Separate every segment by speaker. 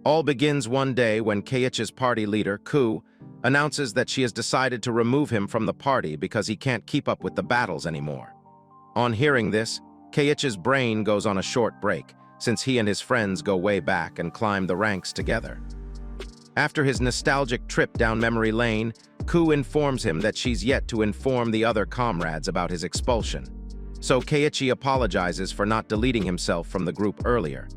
Speaker 1: All begins one day when Keiichi's party leader, Ku, announces that she has decided to remove him from the party because he can't keep up with the battles anymore. On hearing this, Keiichi's brain goes on a short break, since he and his friends go way back and climb the ranks together. After his nostalgic trip down memory lane, Ku informs him that she's yet to inform the other comrades about his expulsion. So Keiichi apologizes for not deleting himself from the group earlier.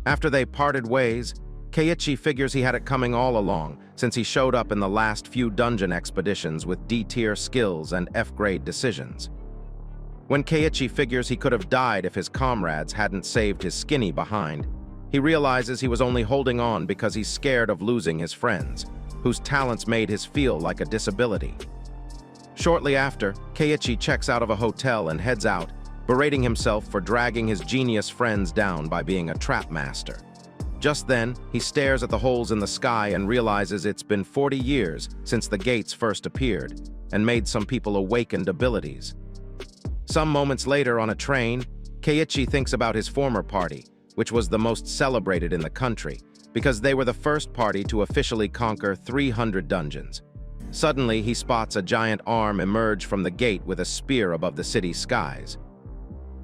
Speaker 1: After they parted ways, Keiichi figures he had it coming all along, since he showed up in the last few dungeon expeditions with D-tier skills and F-grade decisions. When Keiichi figures he could have died if his comrades hadn't saved his skinny behind, he realizes he was only holding on because he's scared of losing his friends, whose talents made his feel like a disability. Shortly after, Keiichi checks out of a hotel and heads out, berating himself for dragging his genius friends down by being a trap master. Just then, he stares at the holes in the sky and realizes it's been 40 years since the gates first appeared and made some people awakened abilities. Some moments later on a train, Keiichi thinks about his former party, which was the most celebrated in the country, because they were the first party to officially conquer 300 dungeons. Suddenly, he spots a giant arm emerge from the gate with a spear above the city's skies.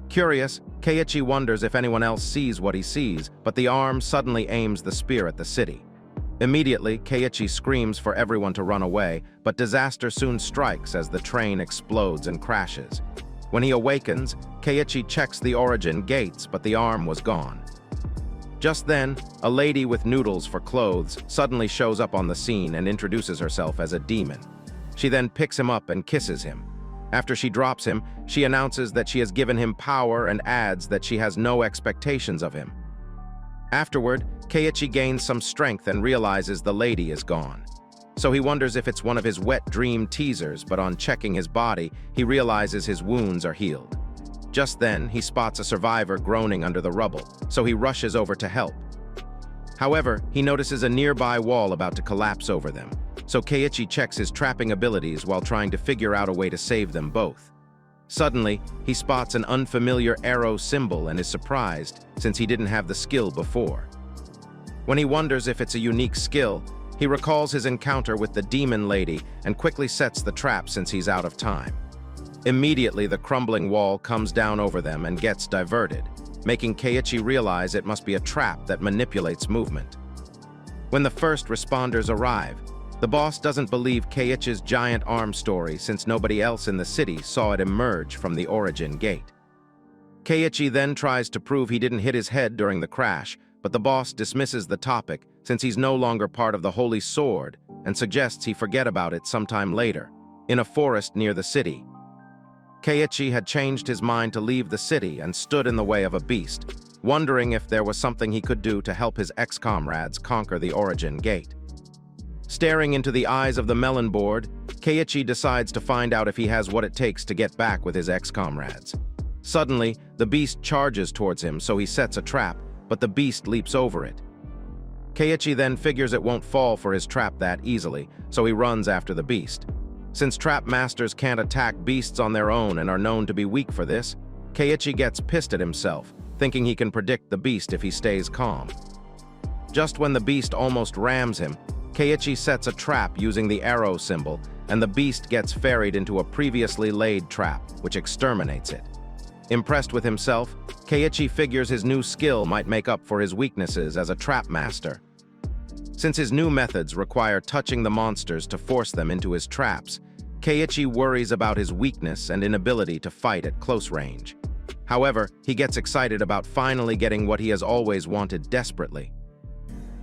Speaker 1: Curious, Keiichi wonders if anyone else sees what he sees, but the arm suddenly aims the spear at the city. Immediately, Keiichi screams for everyone to run away, but disaster soon strikes as the train explodes and crashes. When he awakens, Keiichi checks the origin gates, but the arm was gone. Just then, a lady with noodles for clothes suddenly shows up on the scene and introduces herself as a demon. She then picks him up and kisses him. After she drops him, she announces that she has given him power and adds that she has no expectations of him. Afterward, Keiichi gains some strength and realizes the lady is gone. So he wonders if it's one of his wet dream teasers, but on checking his body, he realizes his wounds are healed. Just then, he spots a survivor groaning under the rubble, so he rushes over to help. However, he notices a nearby wall about to collapse over them, so Keiichi checks his trapping abilities while trying to figure out a way to save them both. Suddenly, he spots an unfamiliar arrow symbol and is surprised, since he didn't have the skill before. When he wonders if it's a unique skill, he recalls his encounter with the demon lady and quickly sets the trap since he's out of time. Immediately, the crumbling wall comes down over them and gets diverted, making Keiichi realize it must be a trap that manipulates movement. When the first responders arrive, the boss doesn't believe Keiichi's giant arm story since nobody else in the city saw it emerge from the origin gate. Keiichi then tries to prove he didn't hit his head during the crash, but the boss dismisses the topic since he's no longer part of the Holy Sword and suggests he forget about it sometime later, in a forest near the city. Keiichi had changed his mind to leave the city and stood in the way of a beast, wondering if there was something he could do to help his ex-comrades conquer the origin gate. Staring into the eyes of the melon board, Keiichi decides to find out if he has what it takes to get back with his ex-comrades. Suddenly, the beast charges towards him, so he sets a trap, but the beast leaps over it. Keiichi then figures it won't fall for his trap that easily, so he runs after the beast. Since trap masters can't attack beasts on their own and are known to be weak for this, Keiichi gets pissed at himself, thinking he can predict the beast if he stays calm. Just when the beast almost rams him, Keiichi sets a trap using the arrow symbol, and the beast gets ferried into a previously laid trap, which exterminates it. Impressed with himself, Keiichi figures his new skill might make up for his weaknesses as a trap master. Since his new methods require touching the monsters to force them into his traps, Keiichi worries about his weakness and inability to fight at close range. However, he gets excited about finally getting what he has always wanted desperately.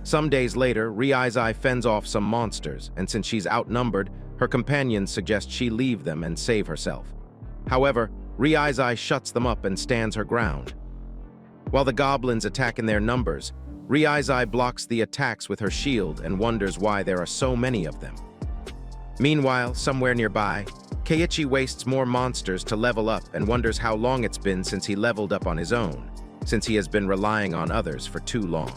Speaker 1: Some days later, Riisai fends off some monsters, and since she's outnumbered, her companions suggest she leave them and save herself. However, Riisai shuts them up and stands her ground. While the goblins attack in their numbers, Riisai blocks the attacks with her shield and wonders why there are so many of them. Meanwhile, somewhere nearby, Keiichi wastes more monsters to level up and wonders how long it's been since he leveled up on his own, since he has been relying on others for too long.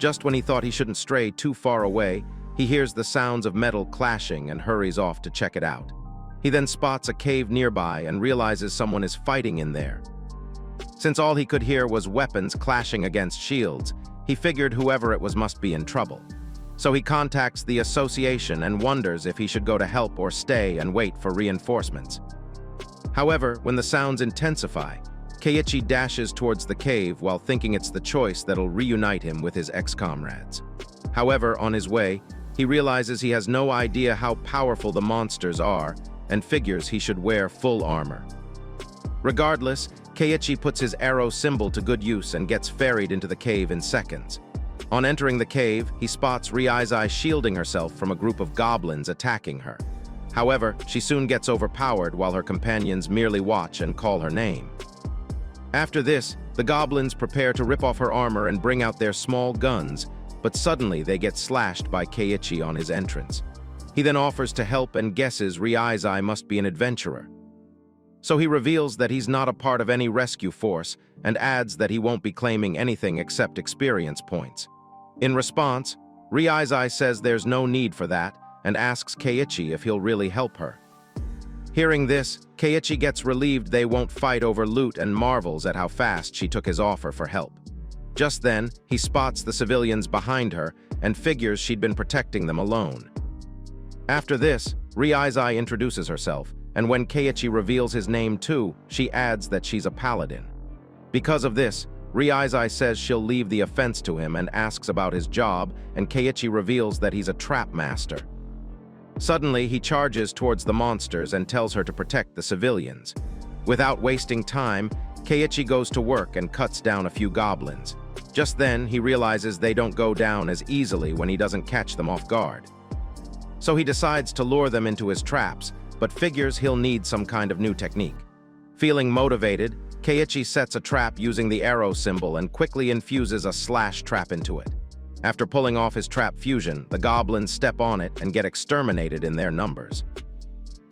Speaker 1: Just when he thought he shouldn't stray too far away, he hears the sounds of metal clashing and hurries off to check it out. He then spots a cave nearby and realizes someone is fighting in there. Since all he could hear was weapons clashing against shields, he figured whoever it was must be in trouble. So he contacts the association and wonders if he should go to help or stay and wait for reinforcements. However, when the sounds intensify, Keiichi dashes towards the cave while thinking it's the choice that'll reunite him with his ex-comrades. However, on his way, he realizes he has no idea how powerful the monsters are and figures he should wear full armor. Regardless, Keiichi puts his arrow symbol to good use and gets ferried into the cave in seconds. On entering the cave, he spots Riisai shielding herself from a group of goblins attacking her. However, she soon gets overpowered while her companions merely watch and call her name. After this, the goblins prepare to rip off her armor and bring out their small guns, but suddenly they get slashed by Keiichi on his entrance. He then offers to help and guesses Riisai must be an adventurer. So he reveals that he's not a part of any rescue force and adds that he won't be claiming anything except experience points. In response, Riisai says there's no need for that and asks Keiichi if he'll really help her. Hearing this, Keiichi gets relieved they won't fight over loot and marvels at how fast she took his offer for help. Just then, he spots the civilians behind her and figures she'd been protecting them alone. After this, Riisai introduces herself, and when Keiichi reveals his name too, she adds that she's a paladin. Because of this, Riisai says she'll leave the offense to him and asks about his job, and Keiichi reveals that he's a trap master. Suddenly, he charges towards the monsters and tells her to protect the civilians. Without wasting time, Keiichi goes to work and cuts down a few goblins. Just then, he realizes they don't go down as easily when he doesn't catch them off guard. So he decides to lure them into his traps, but figures he'll need some kind of new technique. Feeling motivated, Keiichi sets a trap using the arrow symbol and quickly infuses a slash trap into it. After pulling off his trap fusion, the goblins step on it and get exterminated in their numbers.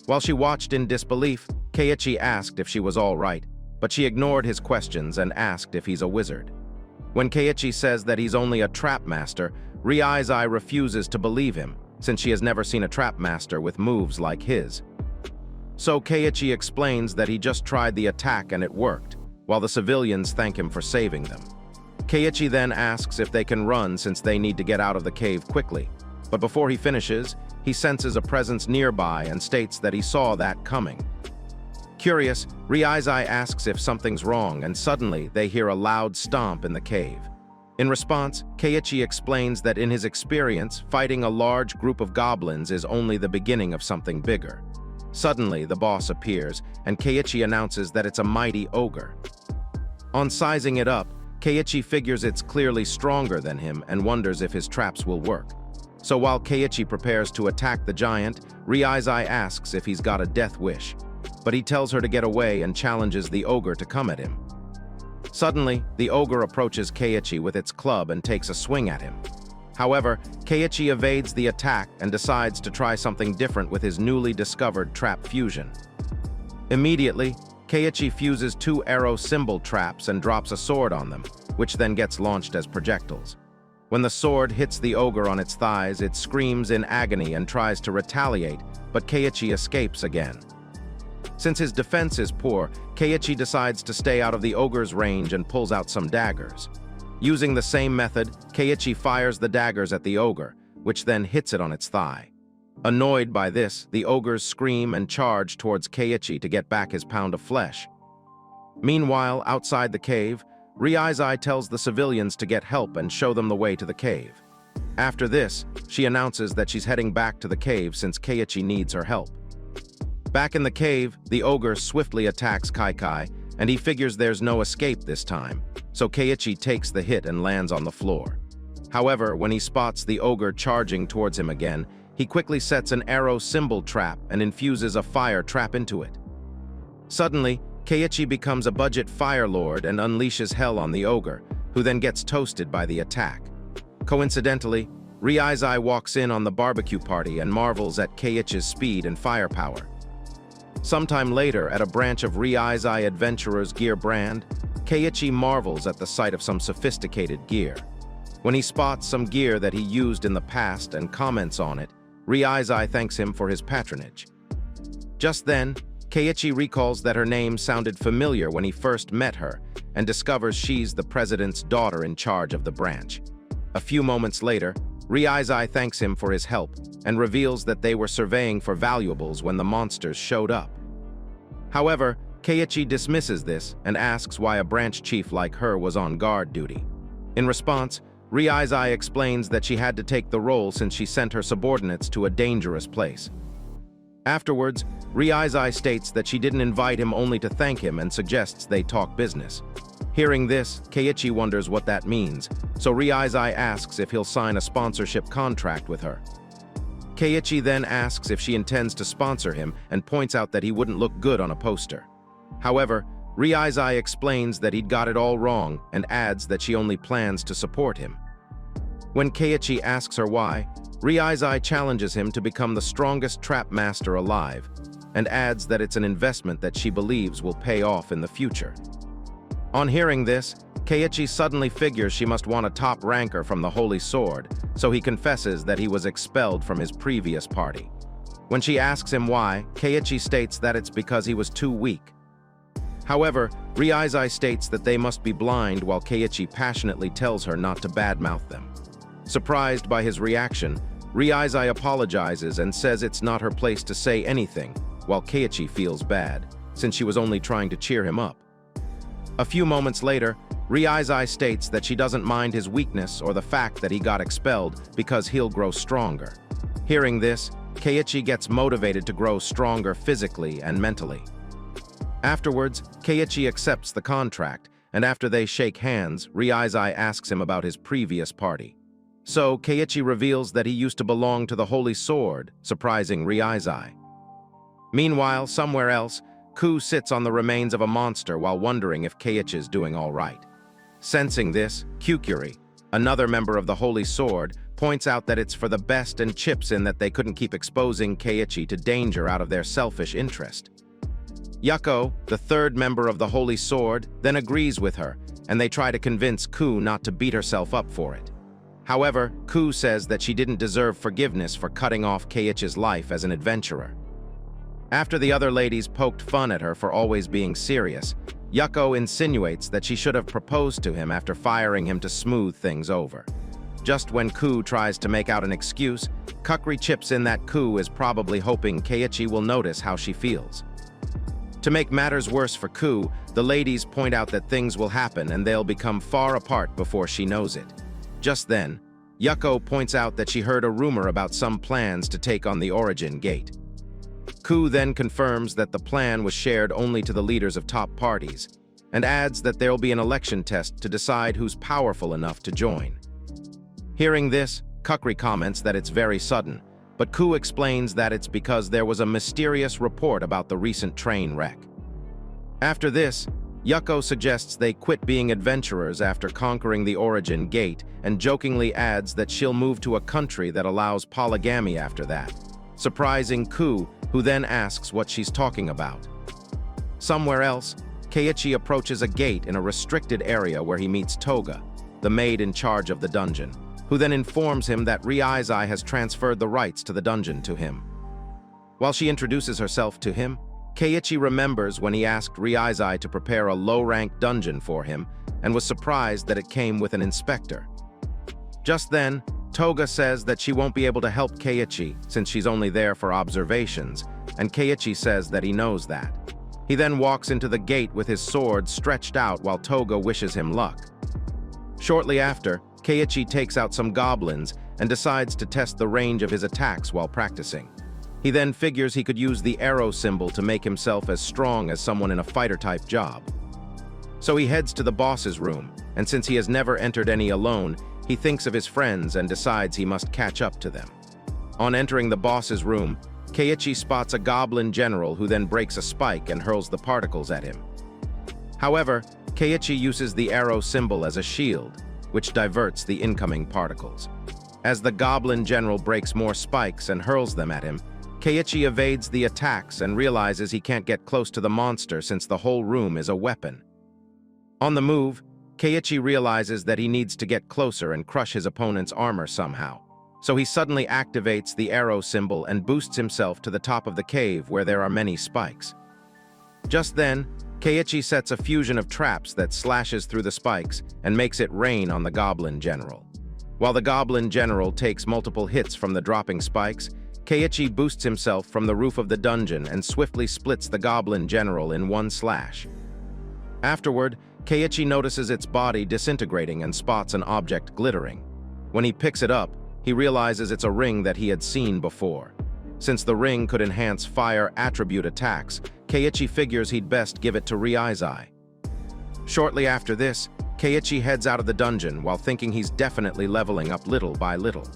Speaker 1: While she watched in disbelief, Keiichi asked if she was all right, but she ignored his questions and asked if he's a wizard. When Keiichi says that he's only a trap master, Riisai refuses to believe him, since she has never seen a trap master with moves like his. So Keiichi explains that he just tried the attack and it worked, while the civilians thank him for saving them. Keiichi then asks if they can run since they need to get out of the cave quickly, but before he finishes, he senses a presence nearby and states that he saw that coming. Curious, Riisai asks if something's wrong, and suddenly they hear a loud stomp in the cave. In response, Keiichi explains that in his experience, fighting a large group of goblins is only the beginning of something bigger. Suddenly, the boss appears, and Keiichi announces that it's a mighty ogre. On sizing it up, Keiichi figures it's clearly stronger than him and wonders if his traps will work. So while Keiichi prepares to attack the giant, Riisai asks if he's got a death wish, but he tells her to get away and challenges the ogre to come at him. Suddenly, the ogre approaches Keiichi with its club and takes a swing at him. However, Keiichi evades the attack and decides to try something different with his newly discovered trap fusion. Immediately, Keiichi fuses 2 arrow symbol traps and drops a sword on them, which then gets launched as projectiles. When the sword hits the ogre on its thighs, it screams in agony and tries to retaliate, but Keiichi escapes again. Since his defense is poor, Keiichi decides to stay out of the ogre's range and pulls out some daggers. Using the same method, Keiichi fires the daggers at the ogre, which then hits it on its thigh. Annoyed by this, the ogres scream and charge towards Keiichi to get back his pound of flesh. Meanwhile, outside the cave, Riisai tells the civilians to get help and show them the way to the cave. After this, she announces that she's heading back to the cave since Keiichi needs her help. Back in the cave, the ogre swiftly attacks Kai, and he figures there's no escape this time, so Keiichi takes the hit and lands on the floor. However, when he spots the ogre charging towards him again, he quickly sets an arrow symbol trap and infuses a fire trap into it. Suddenly, Keiichi becomes a budget fire lord and unleashes hell on the ogre, who then gets toasted by the attack. Coincidentally, Riisai walks in on the barbecue party and marvels at Keiichi's speed and firepower. Sometime later, at a branch of Riisai Adventurer's gear brand, Keiichi marvels at the sight of some sophisticated gear. When he spots some gear that he used in the past and comments on it, Riisai thanks him for his patronage. Just then, Keiichi recalls that her name sounded familiar when he first met her and discovers she's the president's daughter in charge of the branch. A few moments later, Riisai thanks him for his help and reveals that they were surveying for valuables when the monsters showed up. However, Keiichi dismisses this and asks why a branch chief like her was on guard duty. In response, Riisai explains that she had to take the role since she sent her subordinates to a dangerous place. Afterwards, Riisai states that she didn't invite him only to thank him and suggests they talk business. Hearing this, Keiichi wonders what that means, so Riisai asks if he'll sign a sponsorship contract with her. Keiichi then asks if she intends to sponsor him and points out that he wouldn't look good on a poster. However, Riisai explains that he'd got it all wrong and adds that she only plans to support him. When Keiichi asks her why, Riisai challenges him to become the strongest trap master alive and adds that it's an investment that she believes will pay off in the future. On hearing this, Keiichi suddenly figures she must want a top ranker from the Holy Sword, so he confesses that he was expelled from his previous party. When she asks him why, Keiichi states that it's because he was too weak. However, Riisai states that they must be blind while Keiichi passionately tells her not to badmouth them. Surprised by his reaction, Riisai apologizes and says it's not her place to say anything, while Keiichi feels bad, since she was only trying to cheer him up. A few moments later, Riisai states that she doesn't mind his weakness or the fact that he got expelled because he'll grow stronger. Hearing this, Keiichi gets motivated to grow stronger physically and mentally. Afterwards, Keiichi accepts the contract, and after they shake hands, Riisai asks him about his previous party. So, Keiichi reveals that he used to belong to the Holy Sword, surprising Riisai. Meanwhile, somewhere else, Ku sits on the remains of a monster while wondering if Keiichi's doing all right. Sensing this, Kyukuri, another member of the Holy Sword, points out that it's for the best and chips in that they couldn't keep exposing Keiichi to danger out of their selfish interest. Yuko, the third member of the Holy Sword, then agrees with her, and they try to convince Ku not to beat herself up for it. However, Ku says that she didn't deserve forgiveness for cutting off Keiichi's life as an adventurer. After the other ladies poked fun at her for always being serious, Yuko insinuates that she should have proposed to him after firing him to smooth things over. Just when Ku tries to make out an excuse, Kukri chips in that Ku is probably hoping Keiichi will notice how she feels. To make matters worse for Ku, the ladies point out that things will happen and they'll become far apart before she knows it. Just then, Yuko points out that she heard a rumor about some plans to take on the Origin Gate. Ku then confirms that the plan was shared only to the leaders of top parties, and adds that there'll be an election test to decide who's powerful enough to join. Hearing this, Kukri comments that it's very sudden, but Ku explains that it's because there was a mysterious report about the recent train wreck. After this, Yuko suggests they quit being adventurers after conquering the Origin Gate and jokingly adds that she'll move to a country that allows polygamy after that, surprising Ku, who then asks what she's talking about. Somewhere else, Keiichi approaches a gate in a restricted area where he meets Toga, the maid in charge of the dungeon, who then informs him that Riisai has transferred the rights to the dungeon to him. While she introduces herself to him, Keiichi remembers when he asked Riisai to prepare a low-ranked dungeon for him and was surprised that it came with an inspector. Just then, Toga says that she won't be able to help Keiichi since she's only there for observations, and Keiichi says that he knows that. He then walks into the gate with his sword stretched out while Toga wishes him luck. Shortly after, Keiichi takes out some goblins and decides to test the range of his attacks while practicing. He then figures he could use the arrow symbol to make himself as strong as someone in a fighter-type job. So he heads to the boss's room, and since he has never entered any alone, he thinks of his friends and decides he must catch up to them. On entering the boss's room, Keiichi spots a goblin general who then breaks a spike and hurls the particles at him. However, Keiichi uses the arrow symbol as a shield, which diverts the incoming particles. As the goblin general breaks more spikes and hurls them at him, Keiichi evades the attacks and realizes he can't get close to the monster since the whole room is a weapon. On the move, Keiichi realizes that he needs to get closer and crush his opponent's armor somehow. So he suddenly activates the arrow symbol and boosts himself to the top of the cave where there are many spikes. Just then, Keiichi sets a fusion of traps that slashes through the spikes and makes it rain on the Goblin General. While the Goblin General takes multiple hits from the dropping spikes, Keiichi boosts himself from the roof of the dungeon and swiftly splits the Goblin General in one slash. Afterward, Keiichi notices its body disintegrating and spots an object glittering. When he picks it up, he realizes it's a ring that he had seen before. Since the ring could enhance fire attribute attacks, Keiichi figures he'd best give it to Riisai. Shortly after this, Keiichi heads out of the dungeon while thinking he's definitely leveling up little by little.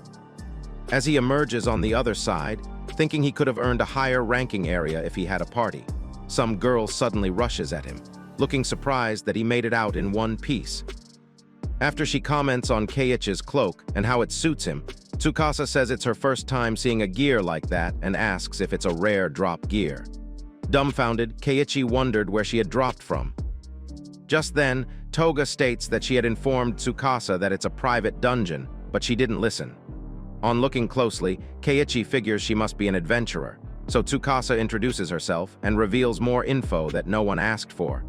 Speaker 1: As he emerges on the other side, thinking he could have earned a higher ranking area if he had a party, some girl suddenly rushes at him, looking surprised that he made it out in one piece. After she comments on Keiichi's cloak and how it suits him, Tsukasa says it's her first time seeing a gear like that and asks if it's a rare drop gear. Dumbfounded, Keiichi wondered where she had dropped from. Just then, Toga states that she had informed Tsukasa that it's a private dungeon, but she didn't listen. On looking closely, Keiichi figures she must be an adventurer, so Tsukasa introduces herself and reveals more info that no one asked for.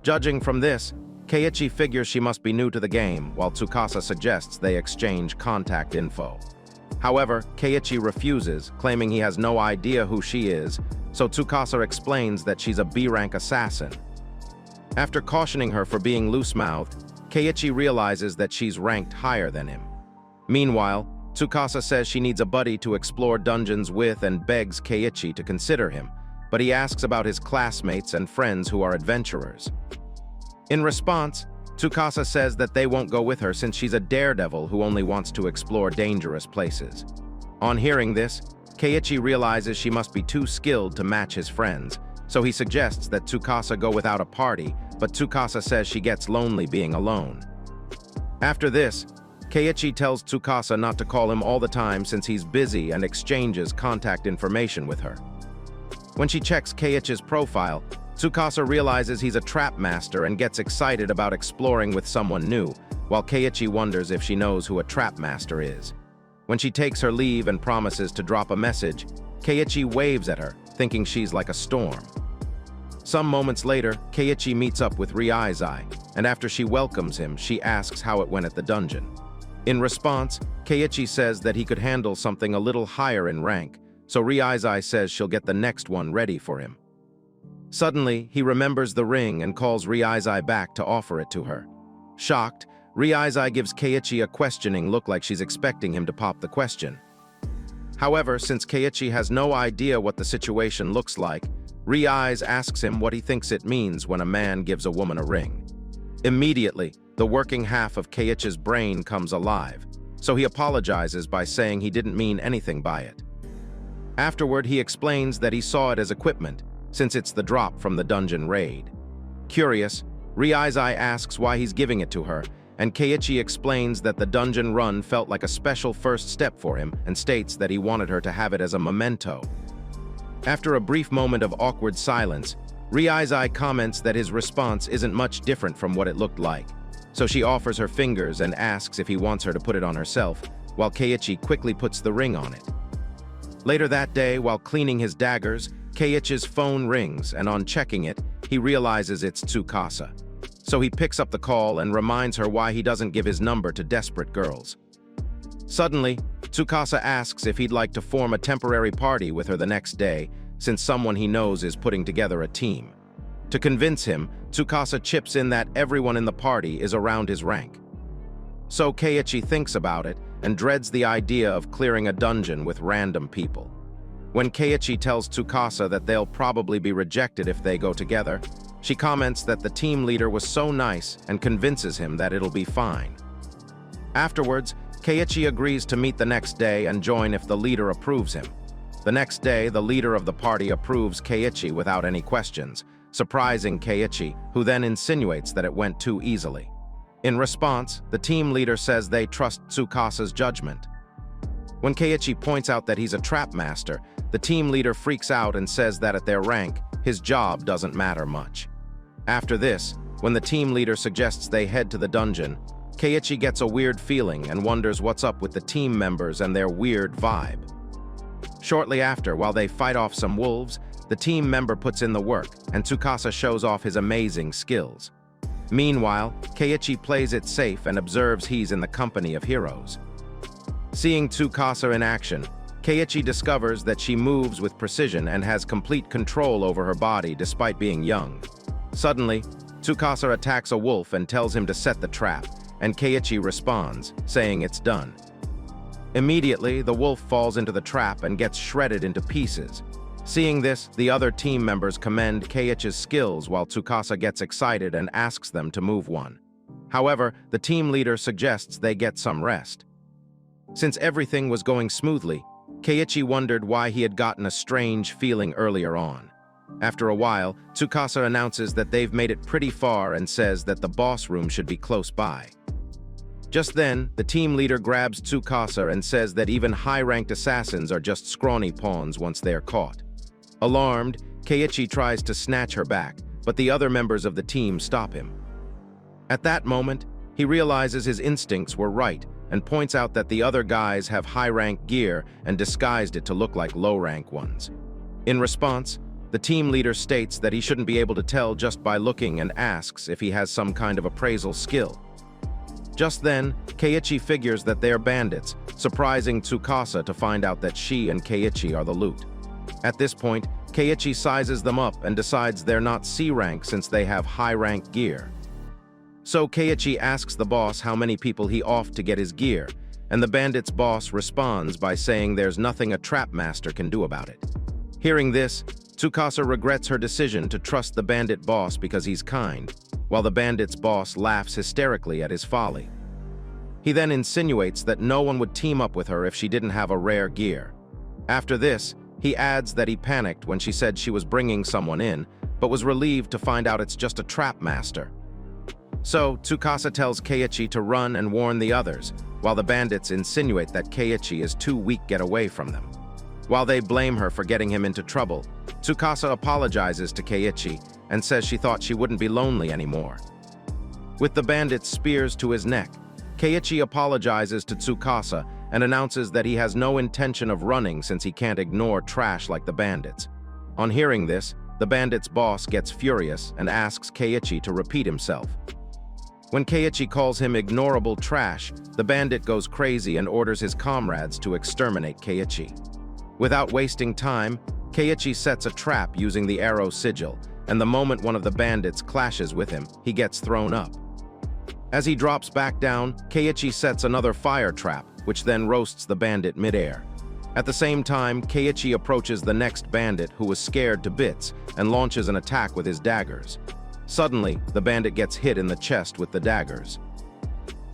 Speaker 1: Judging from this, Keiichi figures she must be new to the game, while Tsukasa suggests they exchange contact info. However, Keiichi refuses, claiming he has no idea who she is, so Tsukasa explains that she's a B-rank assassin. After cautioning her for being loose-mouthed, Keiichi realizes that she's ranked higher than him. Meanwhile, Tsukasa says she needs a buddy to explore dungeons with and begs Keiichi to consider him, but he asks about his classmates and friends who are adventurers. In response, Tsukasa says that they won't go with her since she's a daredevil who only wants to explore dangerous places. On hearing this, Keiichi realizes she must be too skilled to match his friends, so he suggests that Tsukasa go without a party, but Tsukasa says she gets lonely being alone. After this, Keiichi tells Tsukasa not to call him all the time since he's busy and exchanges contact information with her. When she checks Keiichi's profile, Tsukasa realizes he's a trap master and gets excited about exploring with someone new, while Keiichi wonders if she knows who a trap master is. When she takes her leave and promises to drop a message, Keiichi waves at her, thinking she's like a storm. Some moments later, Keiichi meets up with Riisai, and after she welcomes him, she asks how it went at the dungeon. In response, Keiichi says that he could handle something a little higher in rank, so Riisai says she'll get the next one ready for him. Suddenly, he remembers the ring and calls Riisai back to offer it to her. Shocked, Riisai gives Keiichi a questioning look like she's expecting him to pop the question. However, since Keiichi has no idea what the situation looks like, Riisai asks him what he thinks it means when a man gives a woman a ring. Immediately, the working half of Keiichi's brain comes alive, so he apologizes by saying he didn't mean anything by it. Afterward, he explains that he saw it as equipment, since it's the drop from the dungeon raid. Curious, Riisai asks why he's giving it to her, and Keiichi explains that the dungeon run felt like a special first step for him and states that he wanted her to have it as a memento. After a brief moment of awkward silence, Riisai comments that his response isn't much different from what it looked like, so she offers her fingers and asks if he wants her to put it on herself, while Keiichi quickly puts the ring on it. Later that day, while cleaning his daggers, Keiichi's phone rings, and on checking it, he realizes it's Tsukasa. So he picks up the call and reminds her why he doesn't give his number to desperate girls. Suddenly, Tsukasa asks if he'd like to form a temporary party with her the next day, since someone he knows is putting together a team. To convince him, Tsukasa chips in that everyone in the party is around his rank. So Keiichi thinks about it and dreads the idea of clearing a dungeon with random people. When Keiichi tells Tsukasa that they'll probably be rejected if they go together, she comments that the team leader was so nice and convinces him that it'll be fine. Afterwards, Keiichi agrees to meet the next day and join if the leader approves him. The next day, the leader of the party approves Keiichi without any questions, surprising Keiichi, who then insinuates that it went too easily. In response, the team leader says they trust Tsukasa's judgment. When Keiichi points out that he's a trap master, the team leader freaks out and says that at their rank, his job doesn't matter much. After this, when the team leader suggests they head to the dungeon, Keiichi gets a weird feeling and wonders what's up with the team members and their weird vibe. Shortly after, while they fight off some wolves, the team member puts in the work, and Tsukasa shows off his amazing skills. Meanwhile, Keiichi plays it safe and observes he's in the company of heroes. Seeing Tsukasa in action, Keiichi discovers that she moves with precision and has complete control over her body despite being young. Suddenly, Tsukasa attacks a wolf and tells him to set the trap, and Keiichi responds, saying it's done. Immediately, the wolf falls into the trap and gets shredded into pieces. Seeing this, the other team members commend Keiichi's skills while Tsukasa gets excited and asks them to move one. However, the team leader suggests they get some rest. Since everything was going smoothly, Keiichi wondered why he had gotten a strange feeling earlier on. After a while, Tsukasa announces that they've made it pretty far and says that the boss room should be close by. Just then, the team leader grabs Tsukasa and says that even high-ranked assassins are just scrawny pawns once they are caught. Alarmed, Keiichi tries to snatch her back, but the other members of the team stop him. At that moment, he realizes his instincts were right and points out that the other guys have high-rank gear and disguised it to look like low-rank ones. In response, the team leader states that he shouldn't be able to tell just by looking and asks if he has some kind of appraisal skill. Just then, Keiichi figures that they're bandits, surprising Tsukasa to find out that she and Keiichi are the loot. At this point, Keiichi sizes them up and decides they're not C-rank since they have high-rank gear. So Keiichi asks the boss how many people he offed to get his gear, and the bandit's boss responds by saying there's nothing a trap master can do about it. Hearing this, Tsukasa regrets her decision to trust the bandit boss because he's kind, while the bandit's boss laughs hysterically at his folly. He then insinuates that no one would team up with her if she didn't have a rare gear. After this, he adds that he panicked when she said she was bringing someone in, but was relieved to find out it's just a trap master. So, Tsukasa tells Keiichi to run and warn the others, while the bandits insinuate that Keiichi is too weak to get away from them. While they blame her for getting him into trouble, Tsukasa apologizes to Keiichi and says she thought she wouldn't be lonely anymore. With the bandit's spears to his neck, Keiichi apologizes to Tsukasa and announces that he has no intention of running since he can't ignore trash like the bandits. On hearing this, the bandit's boss gets furious and asks Keiichi to repeat himself. When Keiichi calls him ignorable trash, the bandit goes crazy and orders his comrades to exterminate Keiichi. Without wasting time, Keiichi sets a trap using the arrow sigil, and the moment one of the bandits clashes with him, he gets thrown up. As he drops back down, Keiichi sets another fire trap, which then roasts the bandit midair. At the same time, Keiichi approaches the next bandit who was scared to bits and launches an attack with his daggers. Suddenly, the bandit gets hit in the chest with the daggers.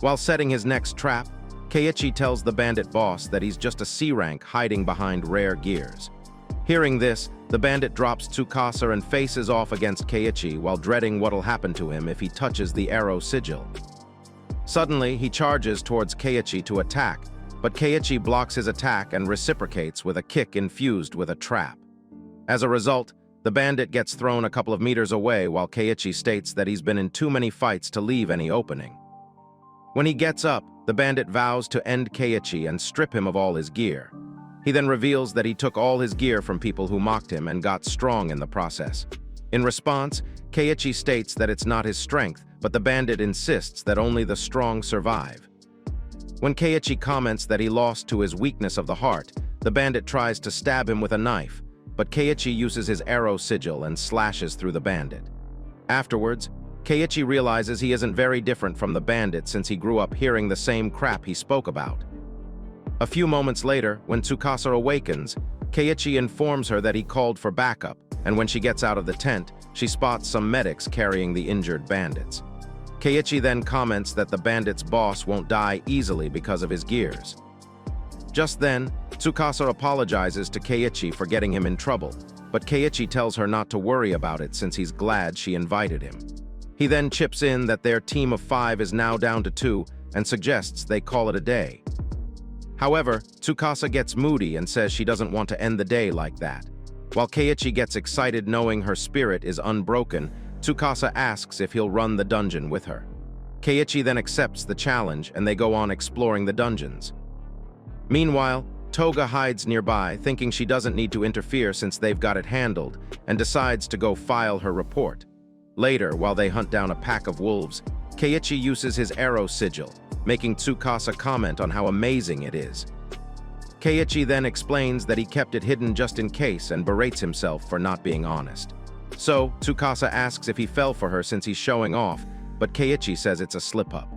Speaker 1: While setting his next trap, Keiichi tells the bandit boss that he's just a C-rank hiding behind rare gears. Hearing this, the bandit drops Tsukasa and faces off against Keiichi while dreading what'll happen to him if he touches the arrow sigil. Suddenly, he charges towards Keiichi to attack, but Keiichi blocks his attack and reciprocates with a kick infused with a trap. As a result, the bandit gets thrown a couple of meters away while Keiichi states that he's been in too many fights to leave any opening. When he gets up, the bandit vows to end Keiichi and strip him of all his gear. He then reveals that he took all his gear from people who mocked him and got strong in the process. In response, Keiichi states that it's not his strength, but the bandit insists that only the strong survive. When Keiichi comments that he lost to his weakness of the heart, the bandit tries to stab him with a knife, but Keiichi uses his arrow sigil and slashes through the bandit. Afterwards, Keiichi realizes he isn't very different from the bandit since he grew up hearing the same crap he spoke about. A few moments later, when Tsukasa awakens, Keiichi informs her that he called for backup, and when she gets out of the tent, she spots some medics carrying the injured bandits. Keiichi then comments that the bandit's boss won't die easily because of his gears. Just then, Tsukasa apologizes to Keiichi for getting him in trouble, but Keiichi tells her not to worry about it since he's glad she invited him. He then chips in that their team of 5 is now down to 2 and suggests they call it a day. However, Tsukasa gets moody and says she doesn't want to end the day like that. While Keiichi gets excited knowing her spirit is unbroken, Tsukasa asks if he'll run the dungeon with her. Keiichi then accepts the challenge and they go on exploring the dungeons. Meanwhile, Toga hides nearby, thinking she doesn't need to interfere since they've got it handled, and decides to go file her report. Later, while they hunt down a pack of wolves, Keiichi uses his arrow sigil, making Tsukasa comment on how amazing it is. Keiichi then explains that he kept it hidden just in case and berates himself for not being honest. So, Tsukasa asks if he fell for her since he's showing off, but Keiichi says it's a slip-up.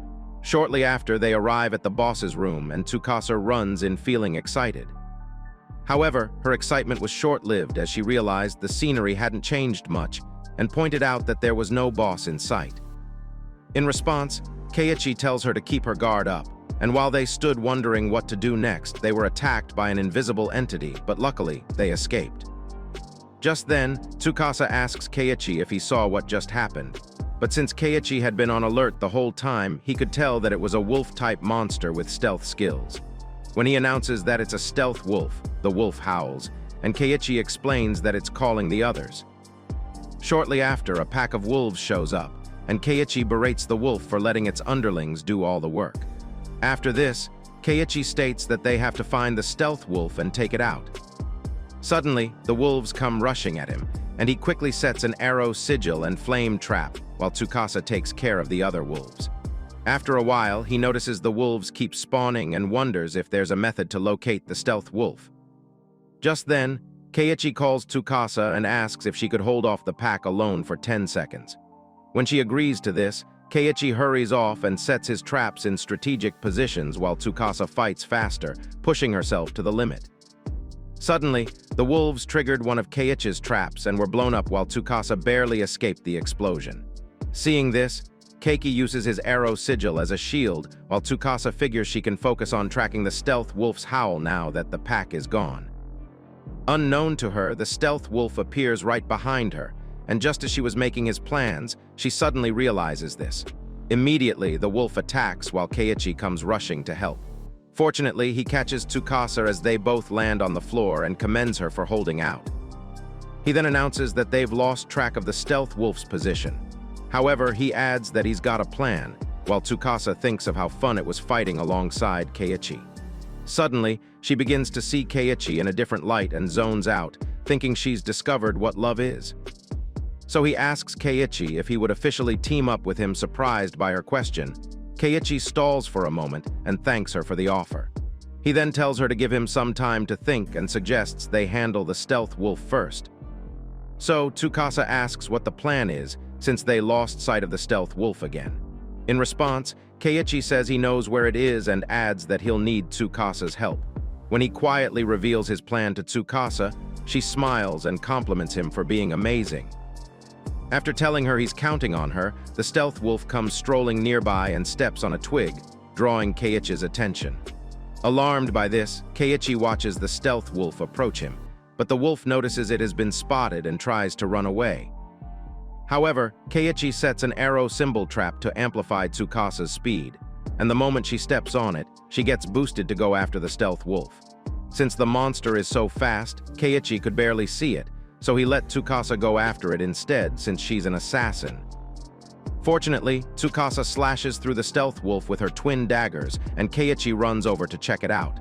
Speaker 1: Shortly after, they arrive at the boss's room and Tsukasa runs in feeling excited. However, her excitement was short-lived as she realized the scenery hadn't changed much and pointed out that there was no boss in sight. In response, Keiichi tells her to keep her guard up, and while they stood wondering what to do next, they were attacked by an invisible entity, but luckily, they escaped. Just then, Tsukasa asks Keiichi if he saw what just happened, but since Keiichi had been on alert the whole time, he could tell that it was a wolf-type monster with stealth skills. When he announces that it's a stealth wolf, the wolf howls, and Keiichi explains that it's calling the others. Shortly after, a pack of wolves shows up, and Keiichi berates the wolf for letting its underlings do all the work. After this, Keiichi states that they have to find the stealth wolf and take it out. Suddenly, the wolves come rushing at him, and he quickly sets an arrow sigil and flame trap while Tsukasa takes care of the other wolves. After a while, he notices the wolves keep spawning and wonders if there's a method to locate the stealth wolf. Just then, Keiichi calls Tsukasa and asks if she could hold off the pack alone for 10 seconds. When she agrees to this, Keiichi hurries off and sets his traps in strategic positions while Tsukasa fights faster, pushing herself to the limit. Suddenly, the wolves triggered one of Keiichi's traps and were blown up while Tsukasa barely escaped the explosion. Seeing this, Keiki uses his arrow sigil as a shield, while Tsukasa figures she can focus on tracking the stealth wolf's howl now that the pack is gone. Unknown to her, the stealth wolf appears right behind her, and just as she was making his plans, she suddenly realizes this. Immediately, the wolf attacks while Keiichi comes rushing to help. Fortunately, he catches Tsukasa as they both land on the floor and commends her for holding out. He then announces that they've lost track of the stealth wolf's position. However, he adds that he's got a plan, while Tsukasa thinks of how fun it was fighting alongside Keiichi. Suddenly, she begins to see Keiichi in a different light and zones out, thinking she's discovered what love is. So he asks Keiichi if he would officially team up with him, surprised by her question. Keiichi stalls for a moment and thanks her for the offer. He then tells her to give him some time to think and suggests they handle the stealth wolf first. So Tsukasa asks what the plan is, since they lost sight of the stealth wolf again. In response, Keiichi says he knows where it is and adds that he'll need Tsukasa's help. When he quietly reveals his plan to Tsukasa, she smiles and compliments him for being amazing. After telling her he's counting on her, the stealth wolf comes strolling nearby and steps on a twig, drawing Keiichi's attention. Alarmed by this, Keiichi watches the stealth wolf approach him, but the wolf notices it has been spotted and tries to run away. However, Keiichi sets an arrow symbol trap to amplify Tsukasa's speed, and the moment she steps on it, she gets boosted to go after the stealth wolf. Since the monster is so fast, Keiichi could barely see it, so he let Tsukasa go after it instead since she's an assassin. Fortunately, Tsukasa slashes through the stealth wolf with her twin daggers, and Keiichi runs over to check it out.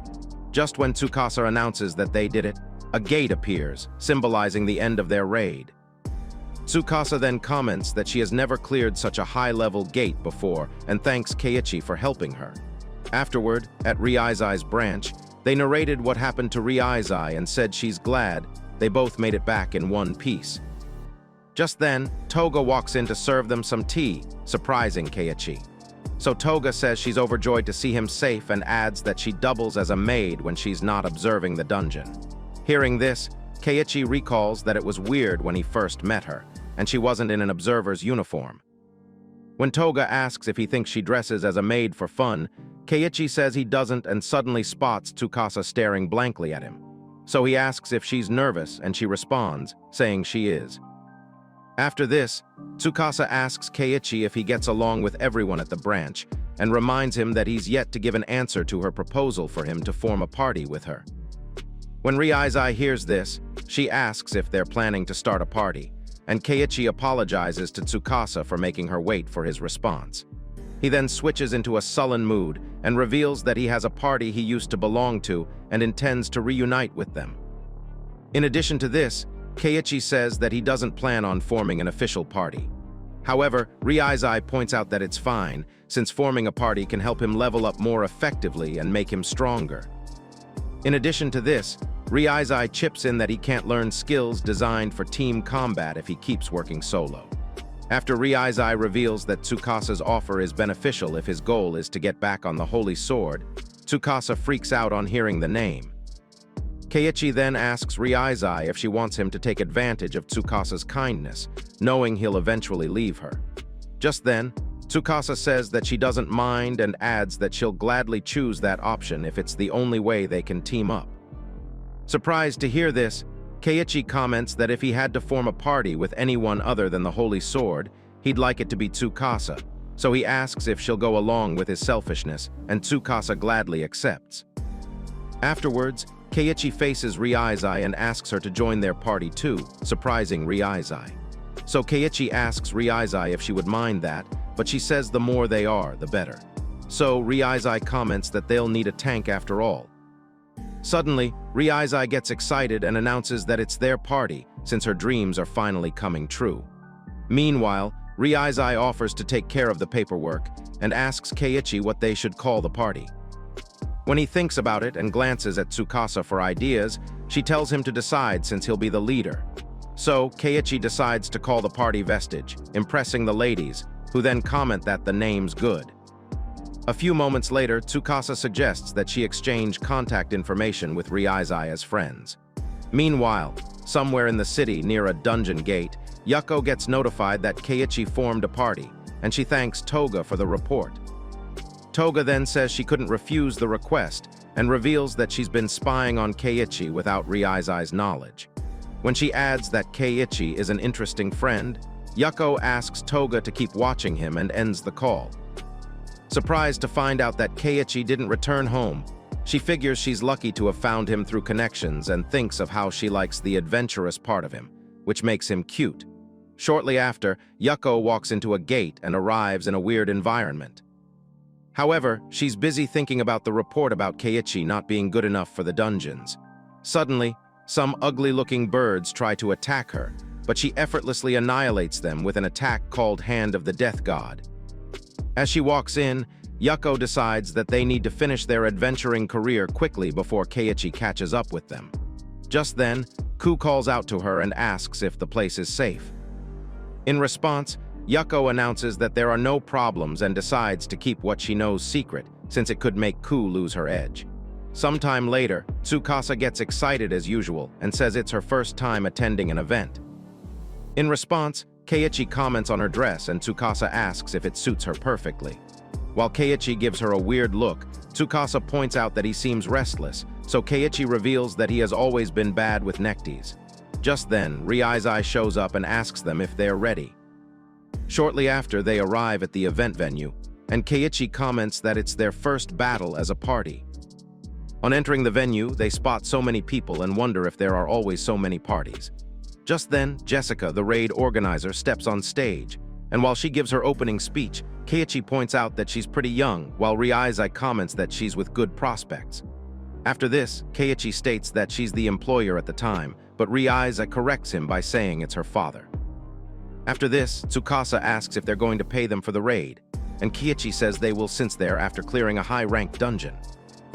Speaker 1: Just when Tsukasa announces that they did it, a gate appears, symbolizing the end of their raid. Tsukasa then comments that she has never cleared such a high-level gate before and thanks Keiichi for helping her. Afterward, at Riisai's branch, they narrated what happened to Riisai and said she's glad they both made it back in one piece. Just then, Toga walks in to serve them some tea, surprising Keiichi. So Toga says she's overjoyed to see him safe and adds that she doubles as a maid when she's not observing the dungeon. Hearing this, Keiichi recalls that it was weird when he first met her, and she wasn't in an observer's uniform. When Toga asks if he thinks she dresses as a maid for fun, Keiichi says he doesn't and suddenly spots Tsukasa staring blankly at him. So he asks if she's nervous, and she responds, saying she is. After this, Tsukasa asks Keiichi if he gets along with everyone at the branch, and reminds him that he's yet to give an answer to her proposal for him to form a party with her. When Riisai hears this, she asks if they're planning to start a party, and Keiichi apologizes to Tsukasa for making her wait for his response. He then switches into a sullen mood and reveals that he has a party he used to belong to and intends to reunite with them. In addition to this, Keiichi says that he doesn't plan on forming an official party. However, Riisai points out that it's fine, since forming a party can help him level up more effectively and make him stronger. In addition to this, Riisai chips in that he can't learn skills designed for team combat if he keeps working solo. After Riisai reveals that Tsukasa's offer is beneficial if his goal is to get back on the Holy Sword, Tsukasa freaks out on hearing the name. Keiichi then asks Riisai if she wants him to take advantage of Tsukasa's kindness, knowing he'll eventually leave her. Just then, Tsukasa says that she doesn't mind and adds that she'll gladly choose that option if it's the only way they can team up. Surprised to hear this, Keiichi comments that if he had to form a party with anyone other than the Holy Sword, he'd like it to be Tsukasa, so he asks if she'll go along with his selfishness, and Tsukasa gladly accepts. Afterwards, Keiichi faces Riisai and asks her to join their party too, surprising Riisai. So Keiichi asks Riisai if she would mind that, but she says the more they are, the better. So Riisai comments that they'll need a tank after all. Suddenly, Riisai gets excited and announces that it's their party, since her dreams are finally coming true. Meanwhile, Riisai offers to take care of the paperwork and asks Keiichi what they should call the party. When he thinks about it and glances at Tsukasa for ideas, she tells him to decide since he'll be the leader. So, Keiichi decides to call the party Vestige, impressing the ladies, who then comment that the name's good. A few moments later, Tsukasa suggests that she exchange contact information with Riisai as friends. Meanwhile, somewhere in the city near a dungeon gate, Yuko gets notified that Keiichi formed a party, and she thanks Toga for the report. Toga then says she couldn't refuse the request and reveals that she's been spying on Keiichi without Riisai's knowledge. When she adds that Keiichi is an interesting friend, Yuko asks Toga to keep watching him and ends the call. Surprised to find out that Keiichi didn't return home, she figures she's lucky to have found him through connections and thinks of how she likes the adventurous part of him, which makes him cute. Shortly after, Yuko walks into a gate and arrives in a weird environment. However, she's busy thinking about the report about Keiichi not being good enough for the dungeons. Suddenly, some ugly-looking birds try to attack her, but she effortlessly annihilates them with an attack called Hand of the Death God. As she walks in, Yuko decides that they need to finish their adventuring career quickly before Keiichi catches up with them. Just then, Ku calls out to her and asks if the place is safe. In response, Yuko announces that there are no problems and decides to keep what she knows secret, since it could make Ku lose her edge. Sometime later, Tsukasa gets excited as usual and says it's her first time attending an event. In response, Keiichi comments on her dress and Tsukasa asks if it suits her perfectly. While Keiichi gives her a weird look, Tsukasa points out that he seems restless, so Keiichi reveals that he has always been bad with neckties. Just then, Riisai shows up and asks them if they're ready. Shortly after, they arrive at the event venue, and Keiichi comments that it's their first battle as a party. On entering the venue, they spot so many people and wonder if there are always so many parties. Just then, Jessica, the raid organizer, steps on stage, and while she gives her opening speech, Keiichi points out that she's pretty young, while Riisai comments that she's with good prospects. After this, Keiichi states that she's the employer at the time, but Riisai corrects him by saying it's her father. After this, Tsukasa asks if they're going to pay them for the raid, and Keiichi says they will since they're after clearing a high-ranked dungeon.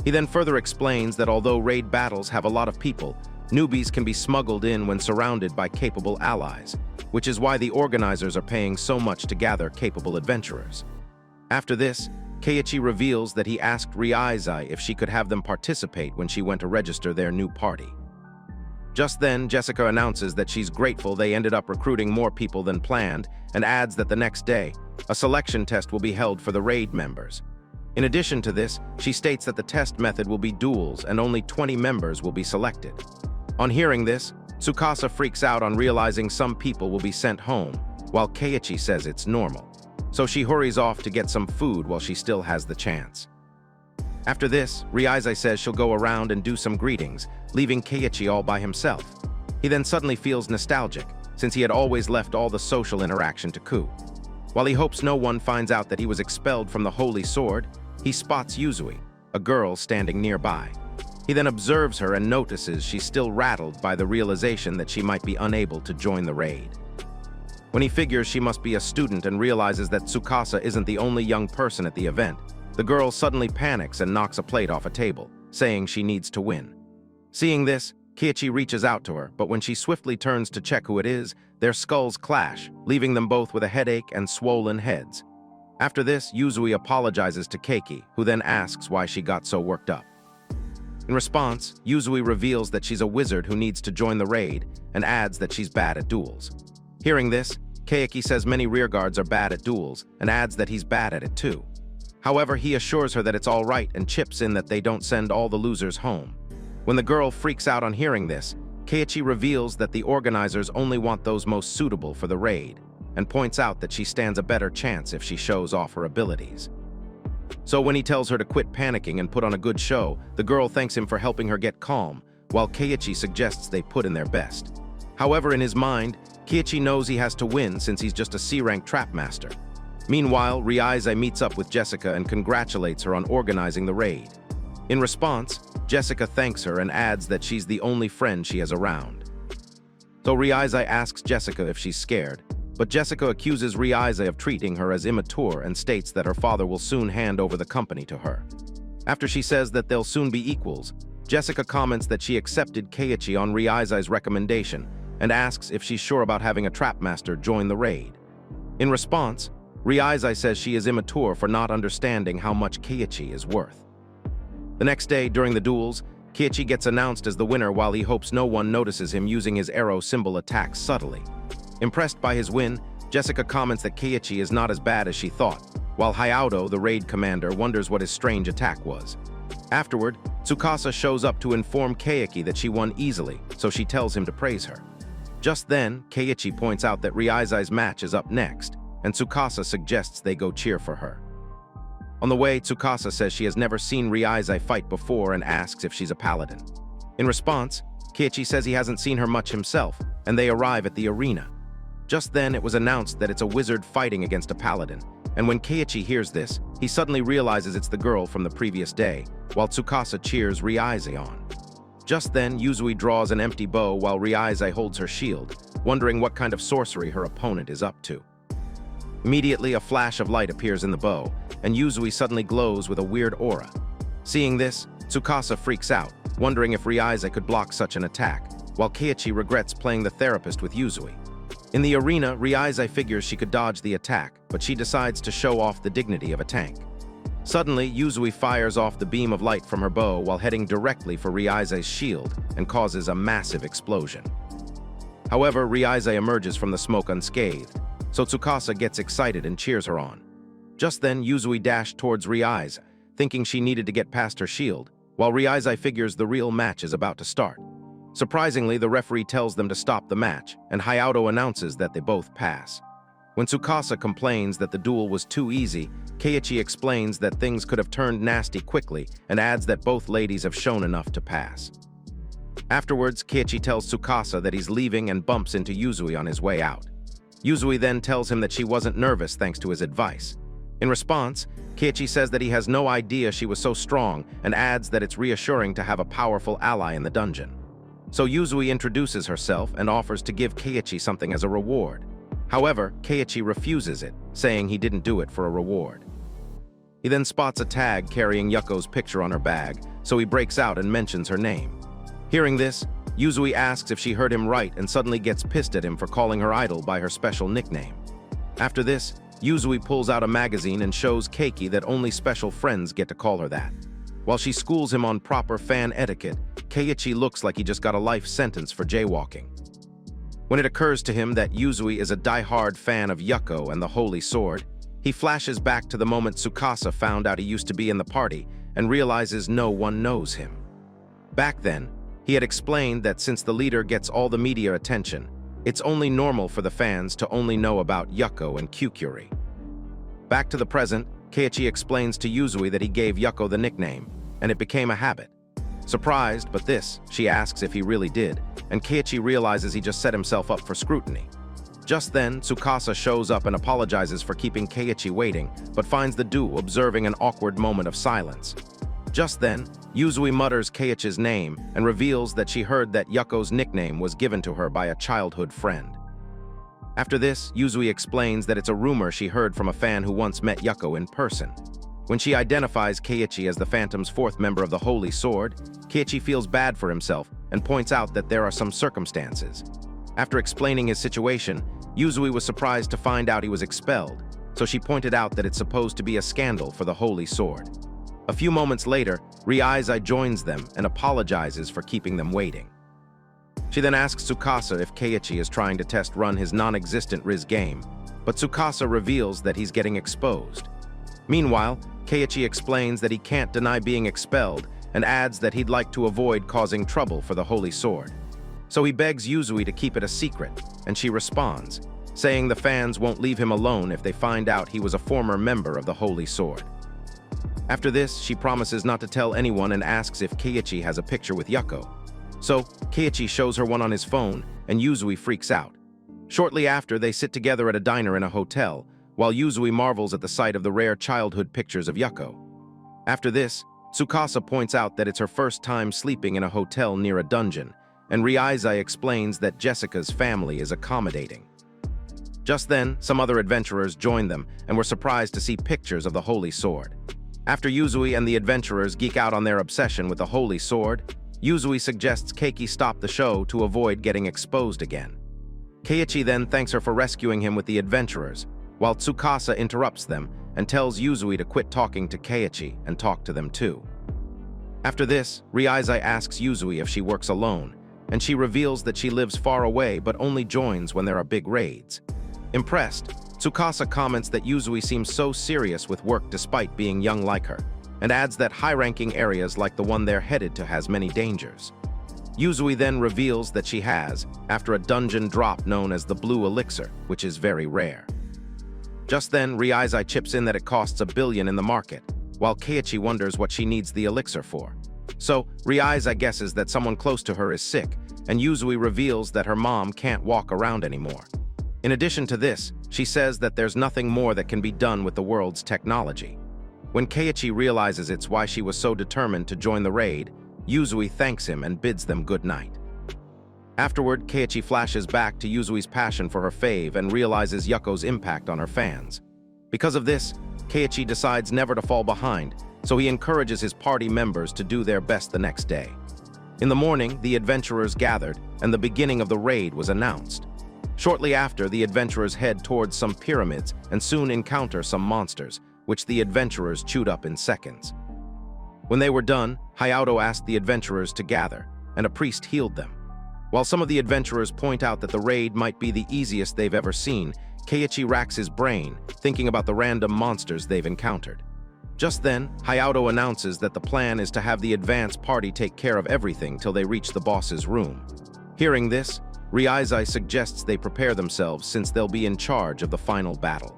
Speaker 1: He then further explains that although raid battles have a lot of people, newbies can be smuggled in when surrounded by capable allies, which is why the organizers are paying so much to gather capable adventurers. After this, Keiichi reveals that he asked Riisai if she could have them participate when she went to register their new party. Just then, Jessica announces that she's grateful they ended up recruiting more people than planned and adds that the next day, a selection test will be held for the raid members. In addition to this, she states that the test method will be duels and only 20 members will be selected. On hearing this, Tsukasa freaks out on realizing some people will be sent home, while Keiichi says it's normal. So she hurries off to get some food while she still has the chance. After this, Riisai says she'll go around and do some greetings, leaving Keiichi all by himself. He then suddenly feels nostalgic, since he had always left all the social interaction to Ku. While he hopes no one finds out that he was expelled from the Holy Sword, he spots Yuzui, a girl standing nearby. He then observes her and notices she's still rattled by the realization that she might be unable to join the raid. When he figures she must be a student and realizes that Tsukasa isn't the only young person at the event, the girl suddenly panics and knocks a plate off a table, saying she needs to win. Seeing this, Keiichi reaches out to her, but when she swiftly turns to check who it is, their skulls clash, leaving them both with a headache and swollen heads. After this, Yuzui apologizes to Keiki, who then asks why she got so worked up. In response, Yuzui reveals that she's a wizard who needs to join the raid and adds that she's bad at duels. Hearing this, Keiki says many rearguards are bad at duels and adds that he's bad at it too. However, he assures her that it's all right and chips in that they don't send all the losers home. When the girl freaks out on hearing this, Keiichi reveals that the organizers only want those most suitable for the raid, and points out that she stands a better chance if she shows off her abilities. So when he tells her to quit panicking and put on a good show, the girl thanks him for helping her get calm, while Keiichi suggests they put in their best. However, in his mind, Keiichi knows he has to win since he's just a C-rank trap master. Meanwhile, Riisai meets up with Jessica and congratulates her on organizing the raid. In response, Jessica thanks her and adds that she's the only friend she has around. So Riisai asks Jessica if she's scared, but Jessica accuses Riisai of treating her as immature and states that her father will soon hand over the company to her. After she says that they'll soon be equals, Jessica comments that she accepted Keiichi on Riisai's recommendation and asks if she's sure about having a trap master join the raid. In response, Riisai says she is immature for not understanding how much Keiichi is worth. The next day, during the duels, Keiichi gets announced as the winner while he hopes no one notices him using his arrow symbol attack subtly. Impressed by his win, Jessica comments that Keiichi is not as bad as she thought, while Hayato, the raid commander, wonders what his strange attack was. Afterward, Tsukasa shows up to inform Keiichi that she won easily, so she tells him to praise her. Just then, Keiichi points out that Riisai's match is up next, and Tsukasa suggests they go cheer for her. On the way, Tsukasa says she has never seen Riisai fight before and asks if she's a paladin. In response, Keiichi says he hasn't seen her much himself, and they arrive at the arena. Just then, it was announced that it's a wizard fighting against a paladin, and when Keiichi hears this, he suddenly realizes it's the girl from the previous day, while Tsukasa cheers Riisai on. Just then, Yuzui draws an empty bow while Riisai holds her shield, wondering what kind of sorcery her opponent is up to. Immediately, a flash of light appears in the bow, and Yuzui suddenly glows with a weird aura. Seeing this, Tsukasa freaks out, wondering if Riisai could block such an attack, while Keiichi regrets playing the therapist with Yuzui. In the arena, Riisai figures she could dodge the attack, but she decides to show off the dignity of a tank. Suddenly, Yuzui fires off the beam of light from her bow while heading directly for Riisai's shield and causes a massive explosion. However, Riisai emerges from the smoke unscathed, so Tsukasa gets excited and cheers her on. Just then, Yuzui dashed towards Riisai, thinking she needed to get past her shield, while Riisai figures the real match is about to start. Surprisingly, the referee tells them to stop the match, and Hayato announces that they both pass. When Tsukasa complains that the duel was too easy, Keiichi explains that things could have turned nasty quickly and adds that both ladies have shown enough to pass. Afterwards, Keiichi tells Tsukasa that he's leaving and bumps into Yuzui on his way out. Yuzui then tells him that she wasn't nervous thanks to his advice. In response, Keiichi says that he has no idea she was so strong and adds that it's reassuring to have a powerful ally in the dungeon. So Yuzui introduces herself and offers to give Keiichi something as a reward. However, Keiichi refuses it, saying he didn't do it for a reward. He then spots a tag carrying Yuko's picture on her bag, so he breaks out and mentions her name. Hearing this, Yuzui asks if she heard him right and suddenly gets pissed at him for calling her idol by her special nickname. After this, Yuzui pulls out a magazine and shows Keiki that only special friends get to call her that. While she schools him on proper fan etiquette, Keiichi looks like he just got a life sentence for jaywalking. When it occurs to him that Yuzui is a die-hard fan of Yuko and the Holy Sword, he flashes back to the moment Tsukasa found out he used to be in the party and realizes no one knows him. Back then, he had explained that since the leader gets all the media attention, it's only normal for the fans to only know about Yuko and Kyukuri. Back to the present, Keiichi explains to Yuzui that he gave Yuko the nickname, and it became a habit. Surprised, but this, she asks if he really did, and Keiichi realizes he just set himself up for scrutiny. Just then, Tsukasa shows up and apologizes for keeping Keiichi waiting, but finds the duo observing an awkward moment of silence. Just then, Yuzui mutters Keiichi's name and reveals that she heard that Yuko's nickname was given to her by a childhood friend. After this, Yuzui explains that it's a rumor she heard from a fan who once met Yuko in person. When she identifies Keiichi as the Phantom's fourth member of the Holy Sword, Keiichi feels bad for himself and points out that there are some circumstances. After explaining his situation, Yuzui was surprised to find out he was expelled, so she pointed out that it's supposed to be a scandal for the Holy Sword. A few moments later, Riisai joins them and apologizes for keeping them waiting. She then asks Tsukasa if Keiichi is trying to test run his non-existent Riz game, but Tsukasa reveals that he's getting exposed. Meanwhile, Keiichi explains that he can't deny being expelled and adds that he'd like to avoid causing trouble for the Holy Sword. So he begs Yuzui to keep it a secret, and she responds, saying the fans won't leave him alone if they find out he was a former member of the Holy Sword. After this, she promises not to tell anyone and asks if Keiichi has a picture with Yuko. So, Keiichi shows her one on his phone, and Yuzui freaks out. Shortly after, they sit together at a diner in a hotel, while Yuzui marvels at the sight of the rare childhood pictures of Yuko. After this, Tsukasa points out that it's her first time sleeping in a hotel near a dungeon, and Riisai explains that Jessica's family is accommodating. Just then, some other adventurers joined them and were surprised to see pictures of the Holy Sword. After Yuzui and the adventurers geek out on their obsession with the Holy Sword, Yuzui suggests Keiki stop the show to avoid getting exposed again. Keiichi then thanks her for rescuing him with the adventurers, while Tsukasa interrupts them and tells Yuzui to quit talking to Keiichi and talk to them too. After this, Riisai asks Yuzui if she works alone, and she reveals that she lives far away but only joins when there are big raids. Impressed, Tsukasa comments that Yuzui seems so serious with work despite being young like her, and adds that high-ranking areas like the one they're headed to has many dangers. Yuzui then reveals that she has, after a dungeon drop known as the Blue Elixir, which is very rare. Just then, Riisai chips in that it costs $1 billion in the market, while Keiichi wonders what she needs the elixir for. So, Riisai guesses that someone close to her is sick, and Yuzui reveals that her mom can't walk around anymore. In addition to this, she says that there's nothing more that can be done with the world's technology. When Keiichi realizes it's why she was so determined to join the raid, Yuzui thanks him and bids them good night. Afterward, Keiichi flashes back to Yuzui's passion for her fave and realizes Yuko's impact on her fans. Because of this, Keiichi decides never to fall behind, so he encourages his party members to do their best the next day. In the morning, the adventurers gathered, and the beginning of the raid was announced. Shortly after, the adventurers head towards some pyramids and soon encounter some monsters, which the adventurers chewed up in seconds. When they were done, Hayato asked the adventurers to gather, and a priest healed them. While some of the adventurers point out that the raid might be the easiest they've ever seen, Keiichi racks his brain, thinking about the random monsters they've encountered. Just then, Hayato announces that the plan is to have the advance party take care of everything till they reach the boss's room. Hearing this, Riisai suggests they prepare themselves since they'll be in charge of the final battle.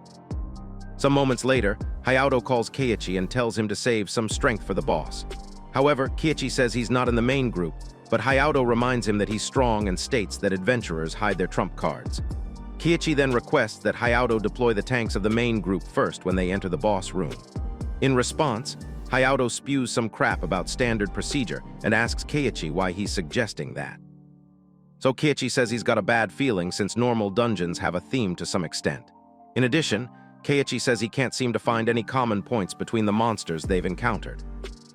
Speaker 1: Some moments later, Hayato calls Keiichi and tells him to save some strength for the boss. However, Keiichi says he's not in the main group, but Hayato reminds him that he's strong and states that adventurers hide their trump cards. Keiichi then requests that Hayato deploy the tanks of the main group first when they enter the boss room. In response, Hayato spews some crap about standard procedure and asks Keiichi why he's suggesting that. So Keiichi says he's got a bad feeling since normal dungeons have a theme to some extent. In addition, Keiichi says he can't seem to find any common points between the monsters they've encountered.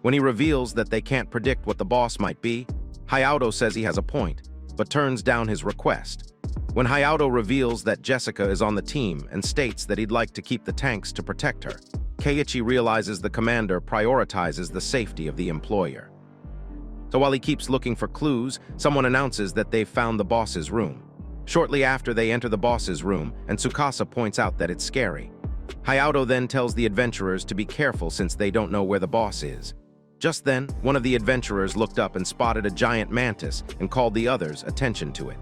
Speaker 1: When he reveals that they can't predict what the boss might be, Hayato says he has a point, but turns down his request. When Hayato reveals that Jessica is on the team and states that he'd like to keep the tanks to protect her, Keiichi realizes the commander prioritizes the safety of the employer. So while he keeps looking for clues, someone announces that they've found the boss's room. Shortly after, they enter the boss's room, and Tsukasa points out that it's scary. Hayato then tells the adventurers to be careful since they don't know where the boss is. Just then, one of the adventurers looked up and spotted a giant mantis and called the others' attention to it.